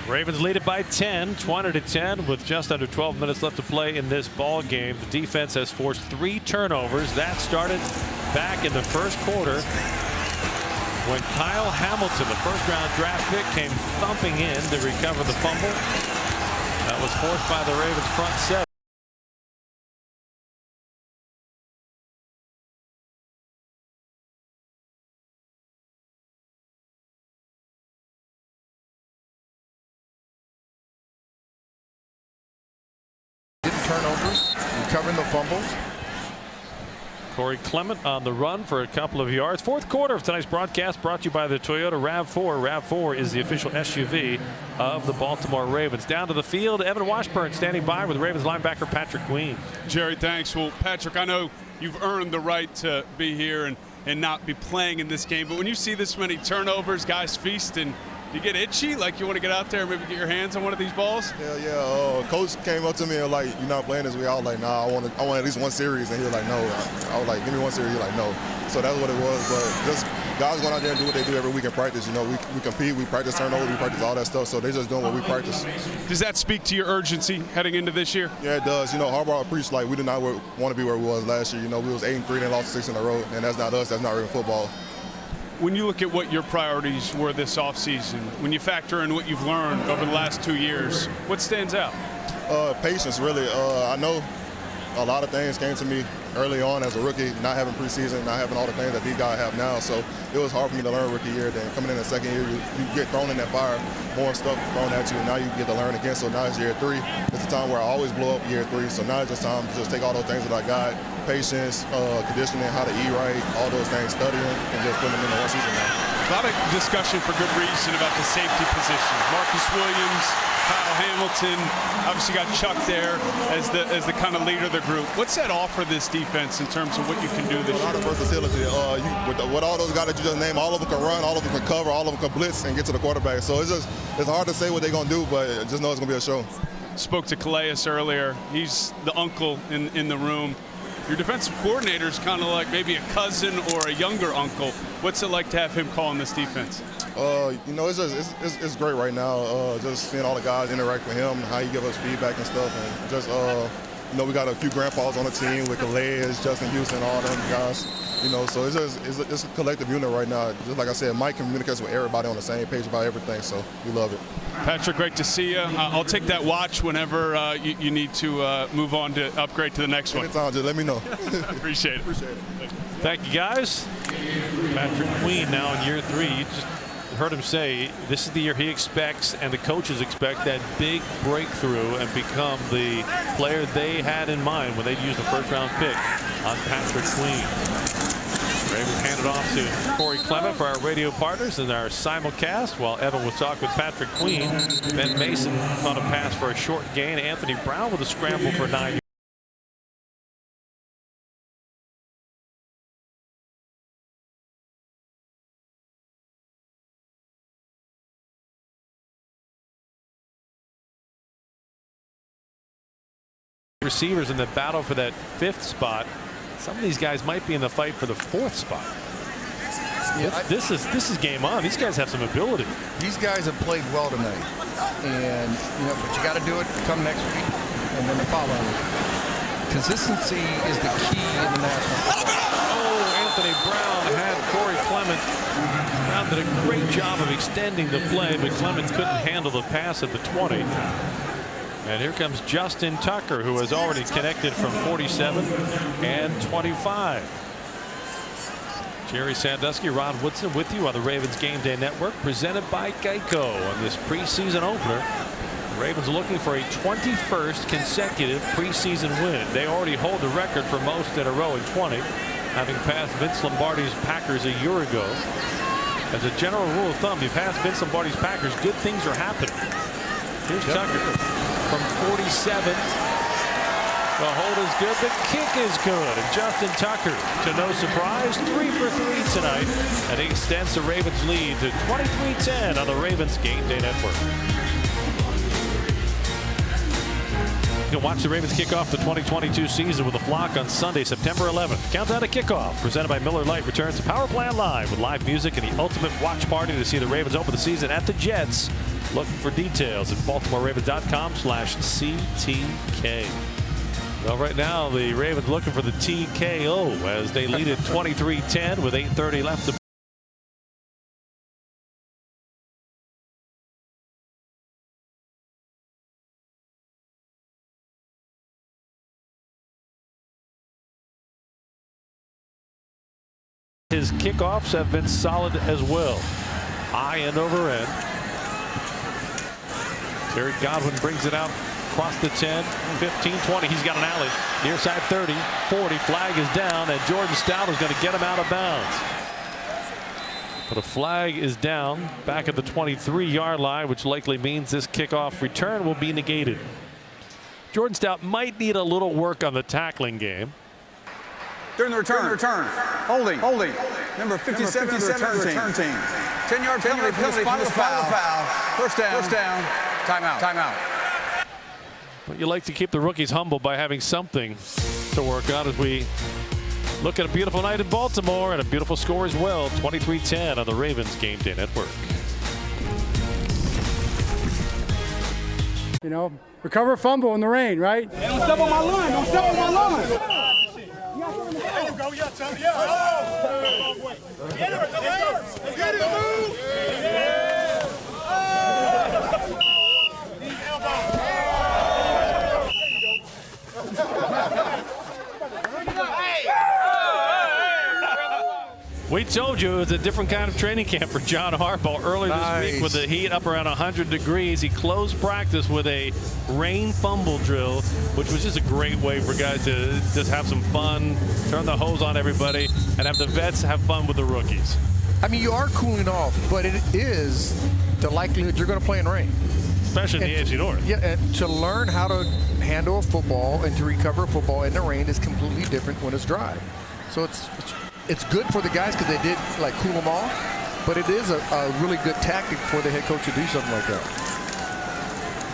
Ravens lead it by 10, 20-10, with just under 12 minutes left to play in this ball game. The defense has forced 3 turnovers. That started back in the first quarter when Kyle Hamilton, the first-round draft pick, came thumping in to recover the fumble. That was forced by the Ravens front 7. Turnovers, recovering the fumbles. Corey Clement on the run for a couple of yards. Fourth quarter of tonight's broadcast brought to you by the Toyota RAV4. RAV4 is the official SUV of the Baltimore Ravens. Down to the field, Evan Washburn standing by with Ravens linebacker Patrick Queen. Jerry, thanks. Well, Patrick, I know you've earned the right to be here and not be playing in this game, but when you see this many turnovers, guys feasting, You get itchy, like you want to get out there and maybe get your hands on one of these balls? Hell yeah. Coach came up to me and like, "You're not playing this week." I was like, "Nah, I want at least one series," and he was like, "No." I was like, "Give me one series." He was like, "No." So that's what it was. But just guys going out there and do what they do every week in practice. You know, we compete, we practice turnovers, we practice all that stuff. So they just doing what we practice. Does that speak to your urgency heading into this year? Yeah, it does. You know, Harbaugh preached like we did not want to be where we was last year. You know, we was 8-3 and lost 6 in a row, and that's not us. That's not real football. When you look at what your priorities were this offseason, when you factor in what you've learned over the last 2 years, what stands out? Patience, really. I know a lot of things came to me early on as a rookie, not having preseason, not having all the things that these guys have now. So it was hard for me to learn rookie year. Then coming in the second year, you get thrown in that fire, more stuff thrown at you, and now you get to learn again. So now it's year 3. It's a time where I always blow up year 3. So now it's just time to just take all those things that I got, patience, conditioning, how to eat right, all those things, studying, and just putting them in the one season now. A lot of discussion for good reason about the safety position. Marcus Williams, Kyle Hamilton, obviously got Chuck there as the kind of leader of the group. What's that offer this defense in terms of what you can do this year? A lot of versatility. With all those guys that you just named, all of them can run, all of them can cover, all of them can blitz and get to the quarterback. So it's hard to say what they're going to do, but just know it's going to be a show. Spoke to Calais earlier. He's the uncle in the room. Your defensive coordinator is kind of like maybe a cousin or a younger uncle. What's it like to have him calling this defense? You know, it's great right now. Just seeing all the guys interact with him, how he give us feedback and stuff, and just you know, we got a few grandpas on the team with Calais, Justin Houston, all them guys. You know, so it's a collective unit right now. Just like I said, Mike communicates with everybody on the same page about everything, so we love it. Patrick, great to see you. I'll take that watch whenever you need to move on to upgrade to the next one. Anytime, just let me know. Appreciate it. Thank you, guys. Patrick Queen now in year 3. You just heard him say this is the year he expects and the coaches expect that big breakthrough and become the player they had in mind when they used the first-round pick on Patrick Queen. Ravens hand it off to Corey Clement for our radio partners in our simulcast while Evan was talking with Patrick Queen. Ben Mason on a pass for a short gain. Anthony Brown with a scramble for 9 yards. Receivers in the battle for that 5th spot. Some of these guys might be in the fight for the 4th spot. Yeah, this is game on. These guys have some ability. These guys have played well tonight, and you know, but you got to do it come next week and then the following week. Consistency is the key in the national football. Oh, Anthony Brown had Corey Clement. Brown did a great job of extending the play, but Clement couldn't handle the pass at the 20. And here comes Justin Tucker, who has already connected from 47 and 25. Jerry Sandusky, Ron Woodson with you on the Ravens Game Day Network, presented by Geico on this preseason opener. The Ravens looking for a 21st consecutive preseason win. They already hold the record for most in a row in 20, having passed Vince Lombardi's Packers a year ago. As a general rule of thumb, you pass Vince Lombardi's Packers, good things are happening. Here's Tucker from 47. The hold is good. The kick is good. And Justin Tucker, to no surprise, 3 for 3 tonight. And he extends the Ravens lead to 23-10 on the Ravens Game Day Network. You can watch the Ravens kick off the 2022 season with a flock on Sunday, September 11th. Countdown to kickoff, presented by Miller Lite, returns to Power Plant Live with live music and the ultimate watch party to see the Ravens open the season at the Jets. Look for details at BaltimoreRavens.com/CTK. Well, right now the Ravens looking for the TKO as they lead at 23-10 with 8:30 left to his kickoffs have been solid as well. High and over end. Terry Godwin brings it out across the 10, 15, 20. He's got an alley. Near side 30, 40. Flag is down, and Jordan Stout is going to get him out of bounds. But a flag is down back at the 23-yard line, which likely means this kickoff return will be negated. Jordan Stout might need a little work on the tackling game. During the return. Holding. Number 57 of the return team. 10-yard penalty for the final foul. First down. Timeout. But you like to keep the rookies humble by having something to work on as we look at a beautiful night in Baltimore and a beautiful score as well. 23-10 on the Ravens Game Day Network. You know, recover a fumble in the rain, right? Hey, don't step on my line. Don't step on my line. There you go. Yeah, Tony. Yeah. Get it. Get it, move. Yeah. These elbows. We told you it was a different kind of training camp for John Harbaugh earlier this week with the heat up around 100 degrees. He closed practice with a rain fumble drill, which was just a great way for guys to just have some fun, turn the hose on everybody, and have the vets have fun with the rookies. I mean, you are cooling off, but it is the likelihood you're going to play in rain. Especially in the AFC North. Yeah, and to learn how to handle a football and to recover a football in the rain is completely different when it's dry. So it's good for the guys because they did like cool them off, but it is a really good tactic for the head coach to do something like that.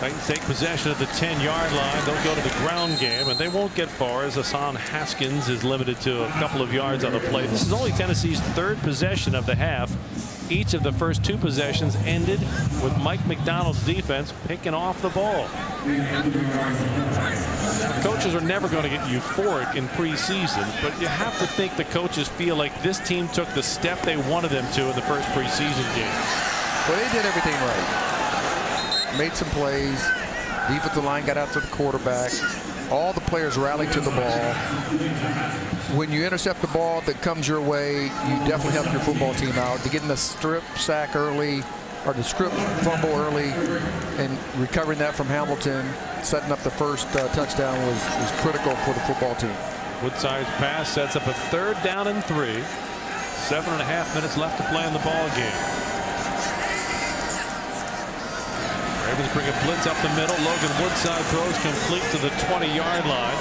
Titans take possession of the 10-yard line. They'll go to the ground game, and they won't get far as Hassan Haskins is limited to a couple of yards on the play. This is only Tennessee's third possession of the half. Each of the first two possessions ended with Mike McDonald's defense picking off the ball. Coaches are never going to get euphoric in preseason, but you have to think the coaches feel like this team took the step they wanted them to in the first preseason game. Well, they did everything right. Made some plays. Defensive line got out to the quarterback. All the players rallied to the ball. When you intercept the ball that comes your way, you definitely help your football team out. To getting the strip sack early, or the strip fumble early, and recovering that from Hamilton, setting up the first touchdown was critical for the football team. Woodside's pass sets up a 3rd down and 3. 7.5 minutes left to play in the ball game. Ravens bring a blitz up the middle. Logan Woodside throws complete to the 20-yard line.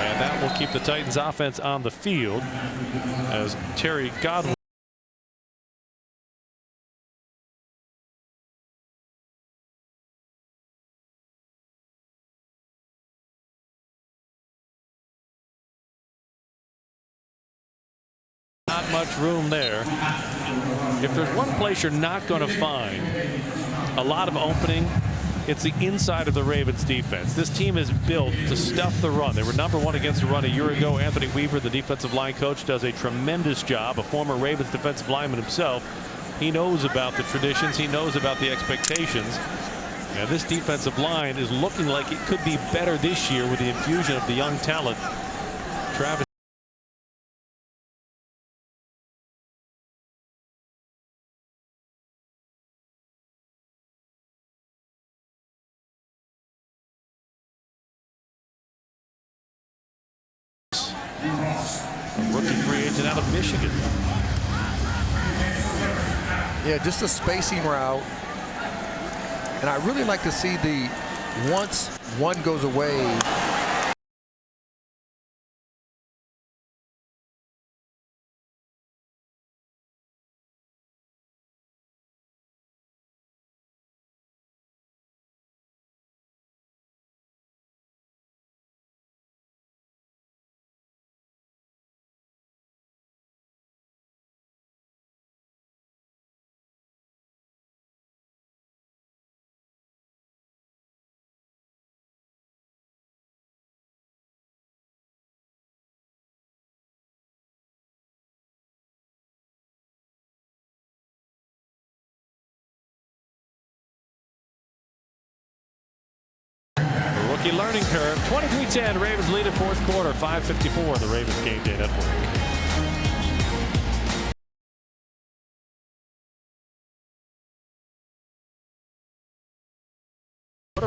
And that will keep the Titans offense on the field as Terry Godwin. Not much room there. If there's one place you're not going to find a lot of opening, it's the inside of the Ravens defense. This team is built to stuff the run. They were #1 against the run a year ago. Anthony Weaver, the defensive line coach, does a tremendous job. A former Ravens defensive lineman himself. He knows about the traditions. He knows about the expectations. And this defensive line is looking like it could be better this year with the infusion of the young talent. Travis. A rookie free agent out of Michigan. Yeah, just a spacing route. And I really like to see once one goes away, Rookie learning curve. 23-10. Ravens lead in 4th quarter. 5:54 on the Ravens Game Day Network.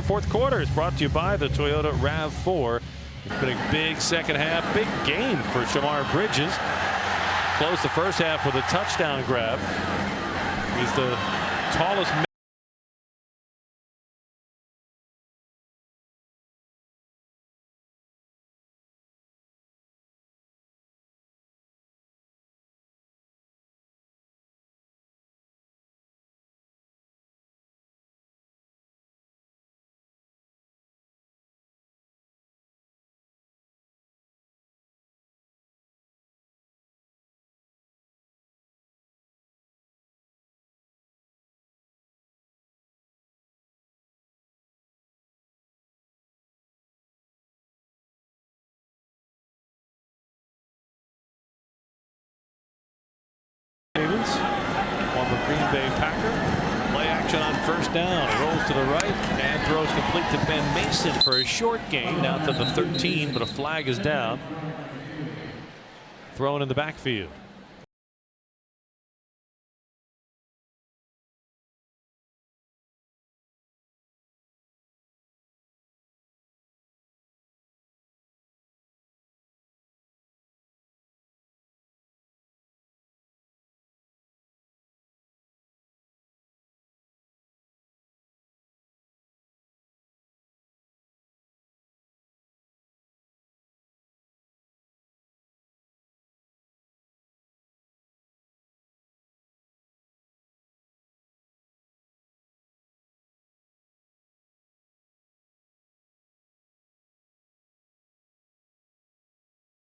Fourth quarter is brought to you by the Toyota RAV4. It's been a big second half, big game for Shamar Bridges. Closed the first half with a touchdown grab. He's the tallest a Packer. Play action on first down. Rolls to the right and throws complete to Ben Mason for a short gain down to the 13, but a flag is down. Thrown in the backfield.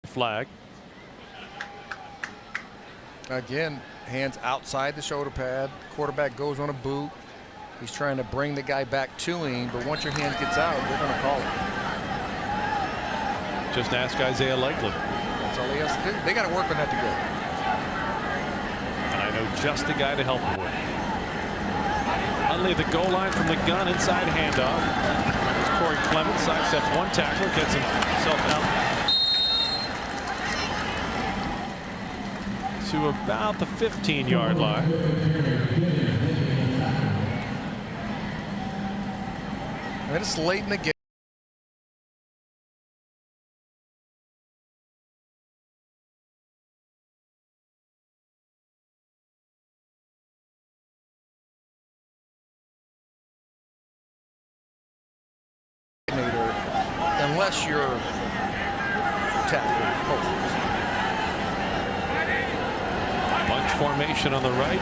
Flag. Again, hands outside the shoulder pad. Quarterback goes on a boot. He's trying to bring the guy back to him, but once your hand gets out, they're going to call it. Just ask Isaiah Likely. That's all he has to do. They got to work on that together. And I know just the guy to help him with. Huntley at the goal line from the gun, inside handoff. Corey Clemens sidesteps one tackler, gets himself out to about the 15-yard line. And it's late in the game. Unless you're tackling. Bunch formation on the right.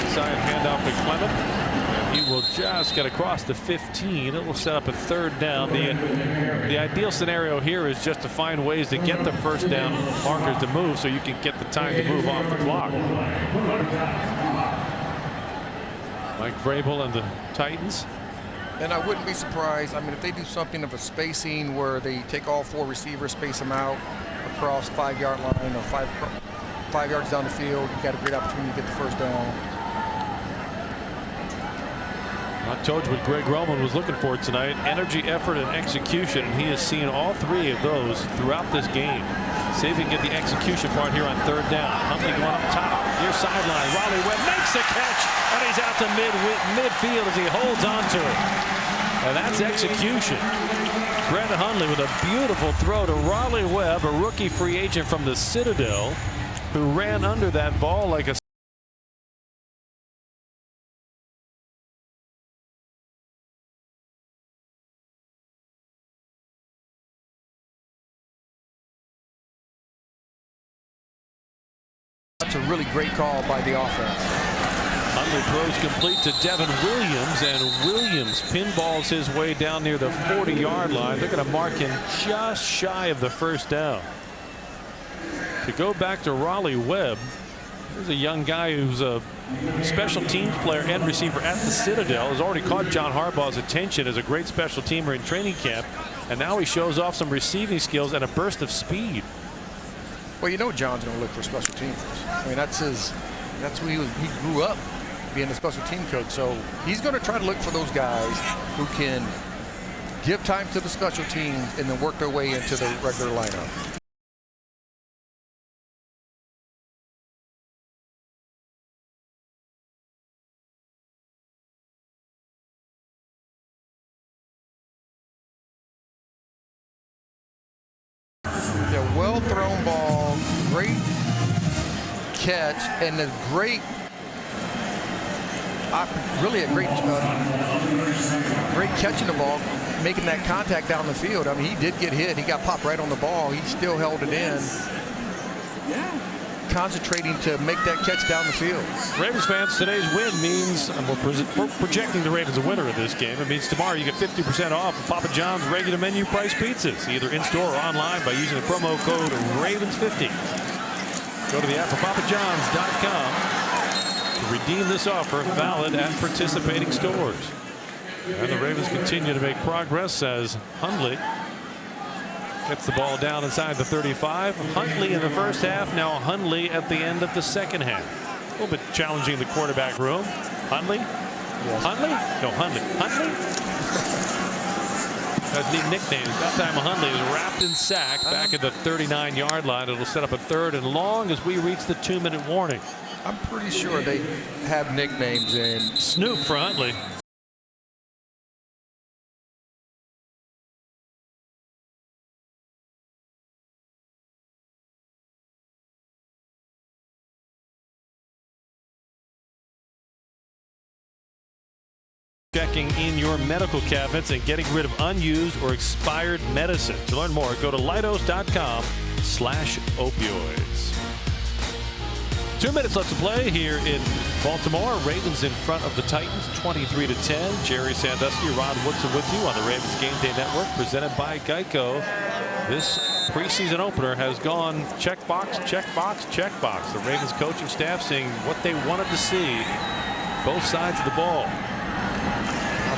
Inside handoff to Clement. And he will just get across the 15. It will set up a third down. The ideal scenario here is just to find ways to get the first down markers to move so you can get the time to move off the clock. Mike Vrabel and the Titans. And I wouldn't be surprised. I mean, if they do something of a spacing where they take all four receivers, space them out across 5-yard line or 5 yards down the field, you've got a great opportunity to get the first down. I told you what Greg Roman was looking for tonight: energy, effort, and execution. And he has seen all three of those throughout this game. See if he can get the execution part here on third down. Huntley going up top, near sideline. Raleigh Webb makes the catch, and he's out to midfield as he holds on to it. And that's execution. Brandon Huntley with a beautiful throw to Raleigh Webb, a rookie free agent from the Citadel, who ran under that ball like a That's a really great call by the offense. Huntley throws complete to Devin Williams, and Williams pinballs his way down near the 40-yard line. They're going to mark him just shy of the first down. To go back to Raleigh Webb, there's a young guy who's a special teams player and receiver at the Citadel, has already caught John Harbaugh's attention as a great special teamer in training camp, and now he shows off some receiving skills and a burst of speed. Well, you know John's going to look for special teamers. I mean, that's who he grew up being a special team coach. So he's going to try to look for those guys who can give time to the special teams and then work their way into the regular lineup. Yeah, well thrown ball, great catch, and a great, really a great catching the ball, making that contact down the field. I mean, he did get hit. He got popped right on the ball. He still held it in, concentrating to make that catch down the field. Ravens fans, today's win means, and we're projecting the Ravens a winner of this game. It means tomorrow you get 50% off of Papa John's regular menu price pizzas, either in-store or online, by using the promo code RAVENS50. Go to the app for papajohns.com to redeem this offer, valid at participating stores. And the Ravens continue to make progress as Huntley gets the ball down inside the 35. Huntley in the first half, now Huntley at the end of the second half. little bit challenging in the quarterback room. Hundley? Yes. Hundley? No, Hundley. Hundley? That's neat nicknames. That time Hundley is wrapped in sack back at the 39-yard line. It'll set up a 3rd and long as we reach the 2-minute warning. I'm pretty sure they have nicknames in. Snoop for Hundley. Checking in your medical cabinets and getting rid of unused or expired medicine. To learn more, go to Leidos.com/opioids. 2 minutes left to play here in Baltimore. Ravens in front of the Titans 23-10. Jerry Sandusky, Rod Woodson with you on the Ravens Game Day Network, presented by Geico. This preseason opener has gone checkbox, checkbox, checkbox. The Ravens coaching staff seeing what they wanted to see, both sides of the ball.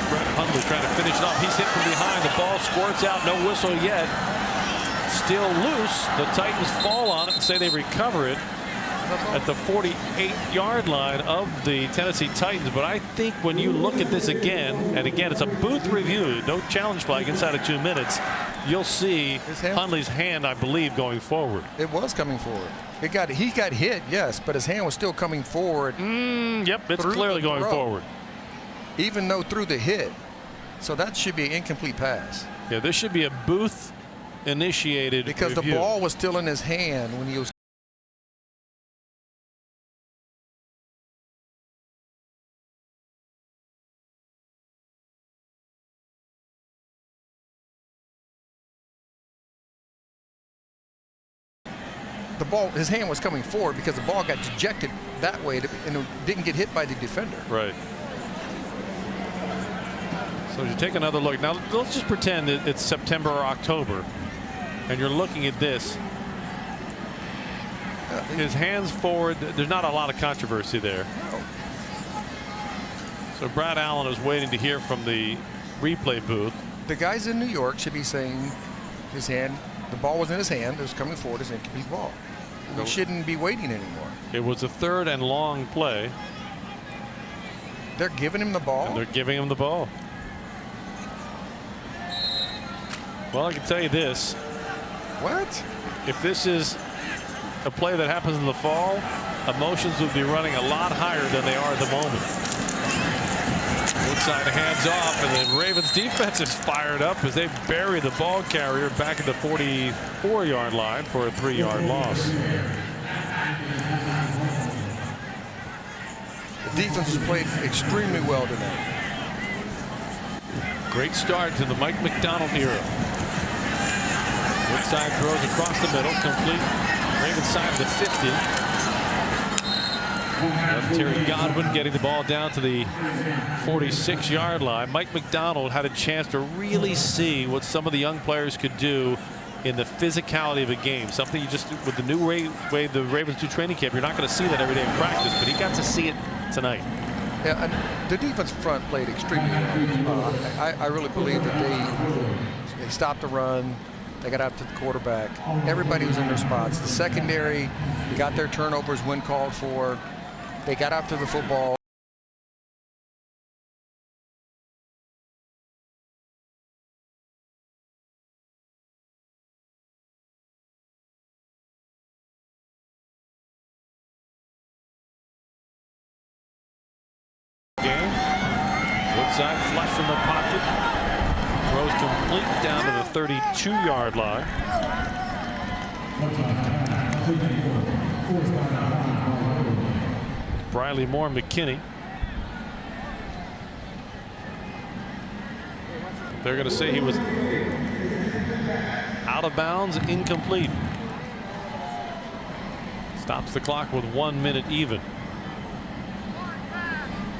Brett Hundley trying to finish it off. He's hit from behind. The ball squirts out. No whistle yet. Still loose. The Titans fall on it and say they recover it at the 48-yard line of the Tennessee Titans. But I think when you look at this again, and again, it's a booth review, no challenge flag inside of 2 minutes, you'll see Hundley's hand, I believe, going forward. It was coming forward. He got hit, yes, but his hand was still coming forward. Yep, it's clearly going forward. Even though through the hit. So that should be an incomplete pass. Yeah, this should be a booth initiated because review. The ball was still in his hand when he was. The ball, his hand was coming forward because the ball got ejected that way and it didn't get hit by the defender. Right. So you take another look. Now let's just pretend it's September or October and you're looking at this. His hands forward. There's not a lot of controversy there. No. So Brad Allen is waiting to hear from the replay booth. The guys in New York should be saying his hand, the ball was in his hand, it was coming forward as an incomplete ball. He shouldn't be waiting anymore. It was a 3rd and long play. They're giving him the ball. And they're giving him the ball. Well, I can tell you this. What? If this is a play that happens in the fall, emotions would be running a lot higher than they are at the moment. Inside hands off, and the Ravens defense is fired up as they bury the ball carrier back at the 44-yard line for a 3-yard loss. The defense has played extremely well tonight. Great start to the Mike McDonald era. Inside throws across the middle, complete. Ravens side of the 50. Terry Godwin getting the ball down to the 46-yard line. Mike McDonald had a chance to really see what some of the young players could do in the physicality of a game. Something you just, with the new way the Ravens do training camp, you're not going to see that every day in practice, but he got to see it tonight. Yeah, and the defense front played extremely well. I really believe that they stopped the run. They got out to the quarterback. Everybody was in their spots. The secondary got their turnovers when called for. They got out to the football. Woodside flush from the pocket. Throws complete down to the 32-yard line. Briley Moore McKinney. They're going to say he was out of bounds, incomplete. Stops the clock with 1 minute even.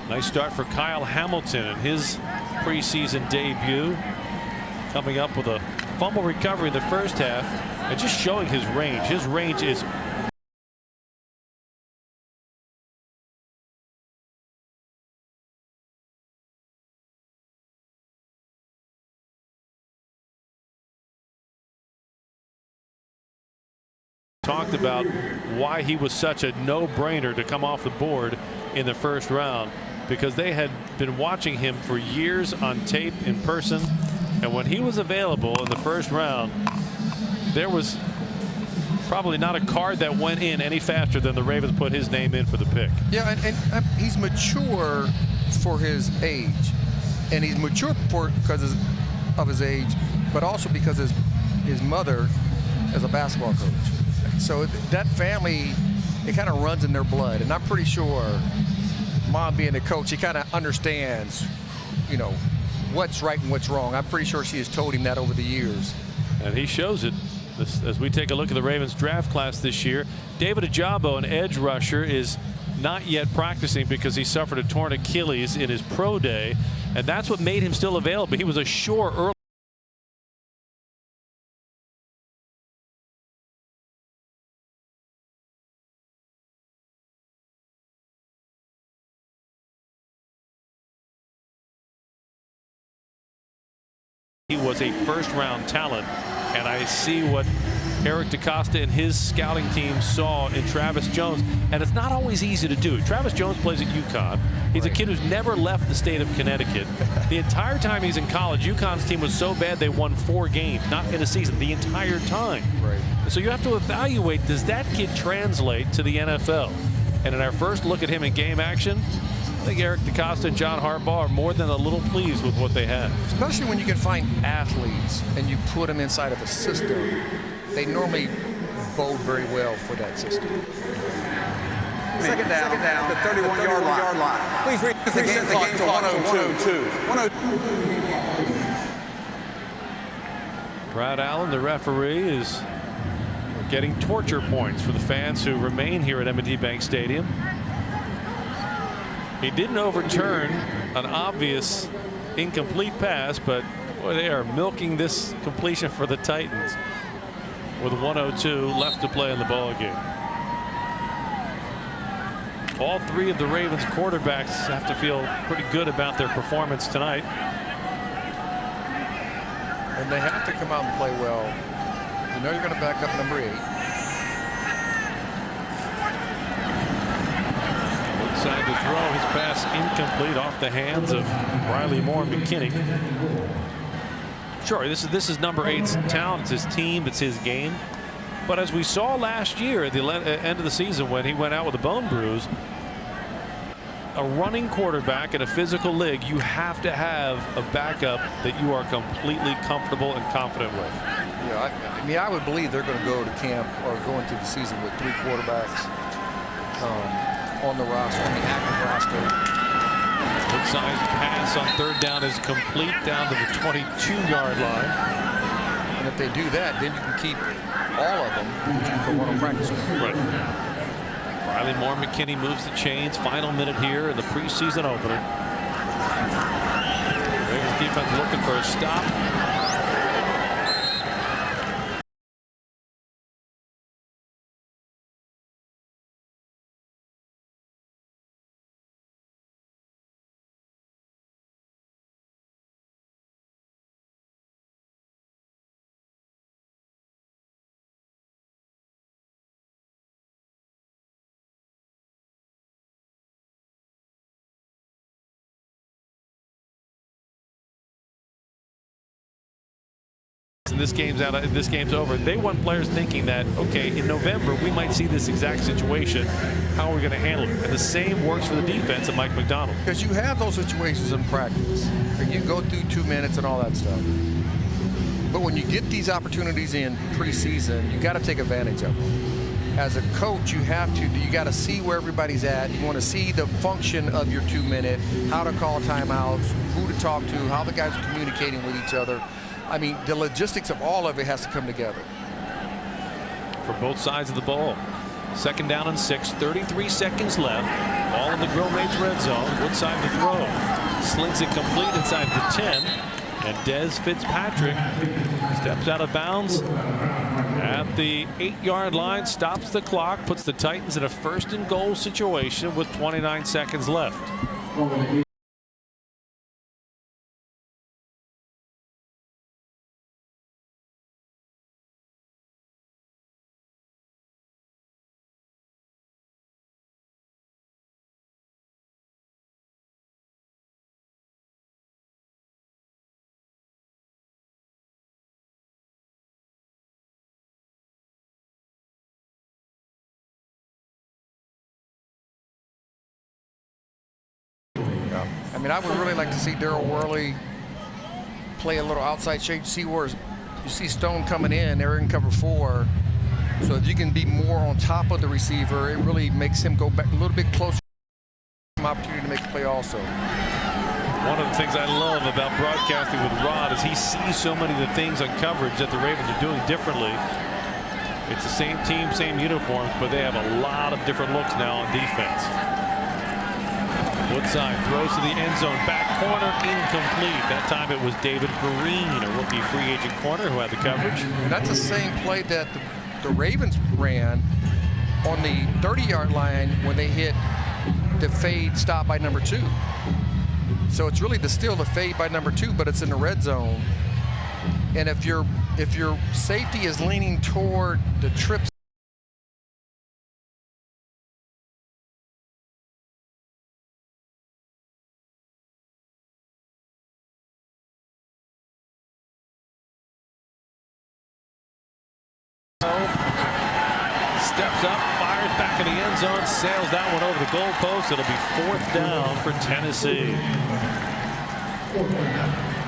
Nice start for Kyle Hamilton in his preseason debut. Coming up with a fumble recovery in the first half and just showing his range. His range is talk talked about why he was such a no-brainer to come off the board in the first round, because they had been watching him for years on tape in person, and when he was available in the first round, there was probably not a card that went in any faster than the Ravens put his name in for the pick. Yeah, and he's mature for his age, and he's mature because of his age, but also because his mother is a basketball coach. So that family, it kind of runs in their blood, and I'm pretty sure Mom being a coach, he kind of understands, you know, what's right and what's wrong. I'm pretty sure she has told him that over the years. And he shows it. As we take a look at the Ravens draft class this year, David Ojabo, an edge rusher, is not yet practicing because he suffered a torn Achilles in his pro day, and that's what made him still available. He was ashore early. He was a first-round talent, and I see what Eric DeCosta and his scouting team saw in Travis Jones, and it's not always easy to do. Travis Jones plays at UConn. He's a kid who's never left the state of Connecticut. The entire time he's in college, UConn's team was so bad they won 4 games, not in a season, the entire time. Right. So you have to evaluate, does that kid translate to the NFL? And in our first look at him in game action, I think Eric DeCosta and John Harbaugh are more than a little pleased with what they have. Especially when you can find athletes and you put them inside of a system, they normally bode very well for that system. Second down, the 31-yard line. Please reset the game clock to 102. Brad Allen, the referee, is getting torture points for the fans who remain here at M&T Bank Stadium. He didn't overturn an obvious incomplete pass, but boy, they are milking this completion for the Titans with 1:02 left to play in the ball game. All 3 of the Ravens quarterbacks have to feel pretty good about their performance tonight. And they have to come out and play well. You know you're going to back up number 8. Inside to throw, his pass incomplete off the hands of Riley Moore McKinney. Sure, this is number 8's talent. It's his team. It's his game. But as we saw last year at the end of the season when he went out with a bone bruise, a running quarterback in a physical league, you have to have a backup that you are completely comfortable and confident with. Yeah, I mean, I would believe they're going to go to camp or go into the season with 3 quarterbacks on the roster, on the active roster. Good size pass on 3rd down is complete down to the 22-yard line. And if they do that, then you can keep all of them. You can put one on practice. Right. Riley Moore McKinney moves the chains. Final minute here in the preseason opener. Ravens defense looking for a stop. And this game's over. They want players thinking that, okay, in November we might see this exact situation. How are we going to handle it? And the same works for the defense of Mike McDonald. Because you have those situations in practice, and you go through 2 minutes and all that stuff. But when you get these opportunities in preseason, you got to take advantage of them. As a coach, you got to see where everybody's at. You want to see the function of your 2-minute, how to call timeouts, who to talk to, how the guys are communicating with each other. I mean, the logistics of all of it has to come together. For both sides of the ball. 2nd down and 6, 33 seconds left. Ball in the Grill Mates red zone. Woodside to throw. Slings it complete inside the 10. And Dez Fitzpatrick steps out of bounds at the 8-yard line, stops the clock, puts the Titans in a 1st and goal situation with 29 seconds left. mean, I would really like to see Daryl Worley play a little outside shade. You see Stone coming in, they're in cover 4. So if you can be more on top of the receiver, it really makes him go back a little bit closer. Some opportunity to make a play also. One of the things I love about broadcasting with Rod is he sees so many of the things on coverage that the Ravens are doing differently. It's the same team, same uniforms, but they have a lot of different looks now on defense. Woodside throws to the end zone, back corner, incomplete. That time it was David Vereen, a rookie free agent corner, who had the coverage. And that's the same play that the Ravens ran on the 30-yard line when they hit the fade stop by number 2. So it's really still the fade by number 2, but it's in the red zone. And if your safety is leaning toward the trip, steps up, fires back in the end zone, sails that one over the goalpost. It'll be 4th down for Tennessee.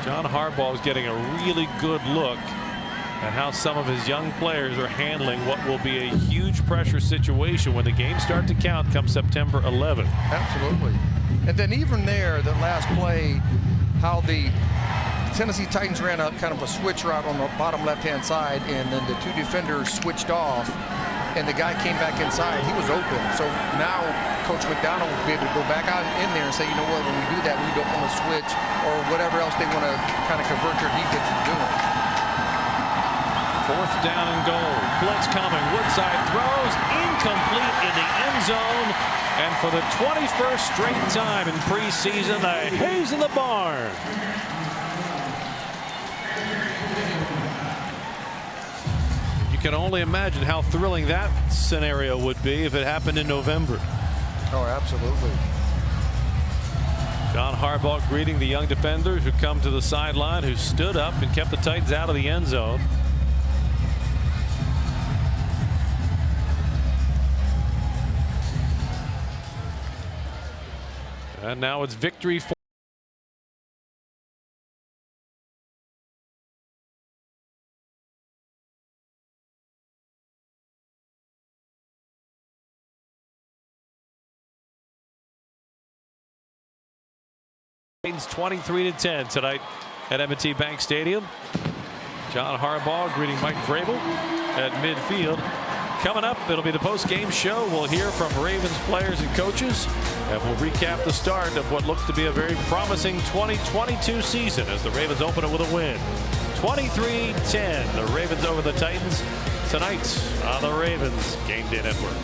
John Harbaugh is getting a really good look at how some of his young players are handling what will be a huge pressure situation when the games start to count come September 11th. Absolutely. And then even there, the last play, how the Tennessee Titans ran a kind of a switch route on the bottom left-hand side, and then the 2 defenders switched off, and the guy came back inside. He was open. So now Coach McDonald will be able to go back out in there and say, you know what, when we do that, we don't want to switch or whatever else they want to kind of convert their defense to doing. 4th down and goal. Blitz coming. Woodside throws incomplete in the end zone. And for the 21st straight time in preseason, the Hayes in the barn. You can only imagine how thrilling that scenario would be if it happened in November. Oh, absolutely. John Harbaugh greeting the young defenders who come to the sideline, who stood up and kept the Titans out of the end zone. And now it's victory for Titans 23-10 tonight at M&T Bank Stadium. John Harbaugh greeting Mike Vrabel at midfield. Coming up, it'll be the post-game show. We'll hear from Ravens players and coaches, and we'll recap the start of what looks to be a very promising 2022 season as the Ravens open it with a win. 23-10, the Ravens over the Titans tonight on the Ravens Game Day Network.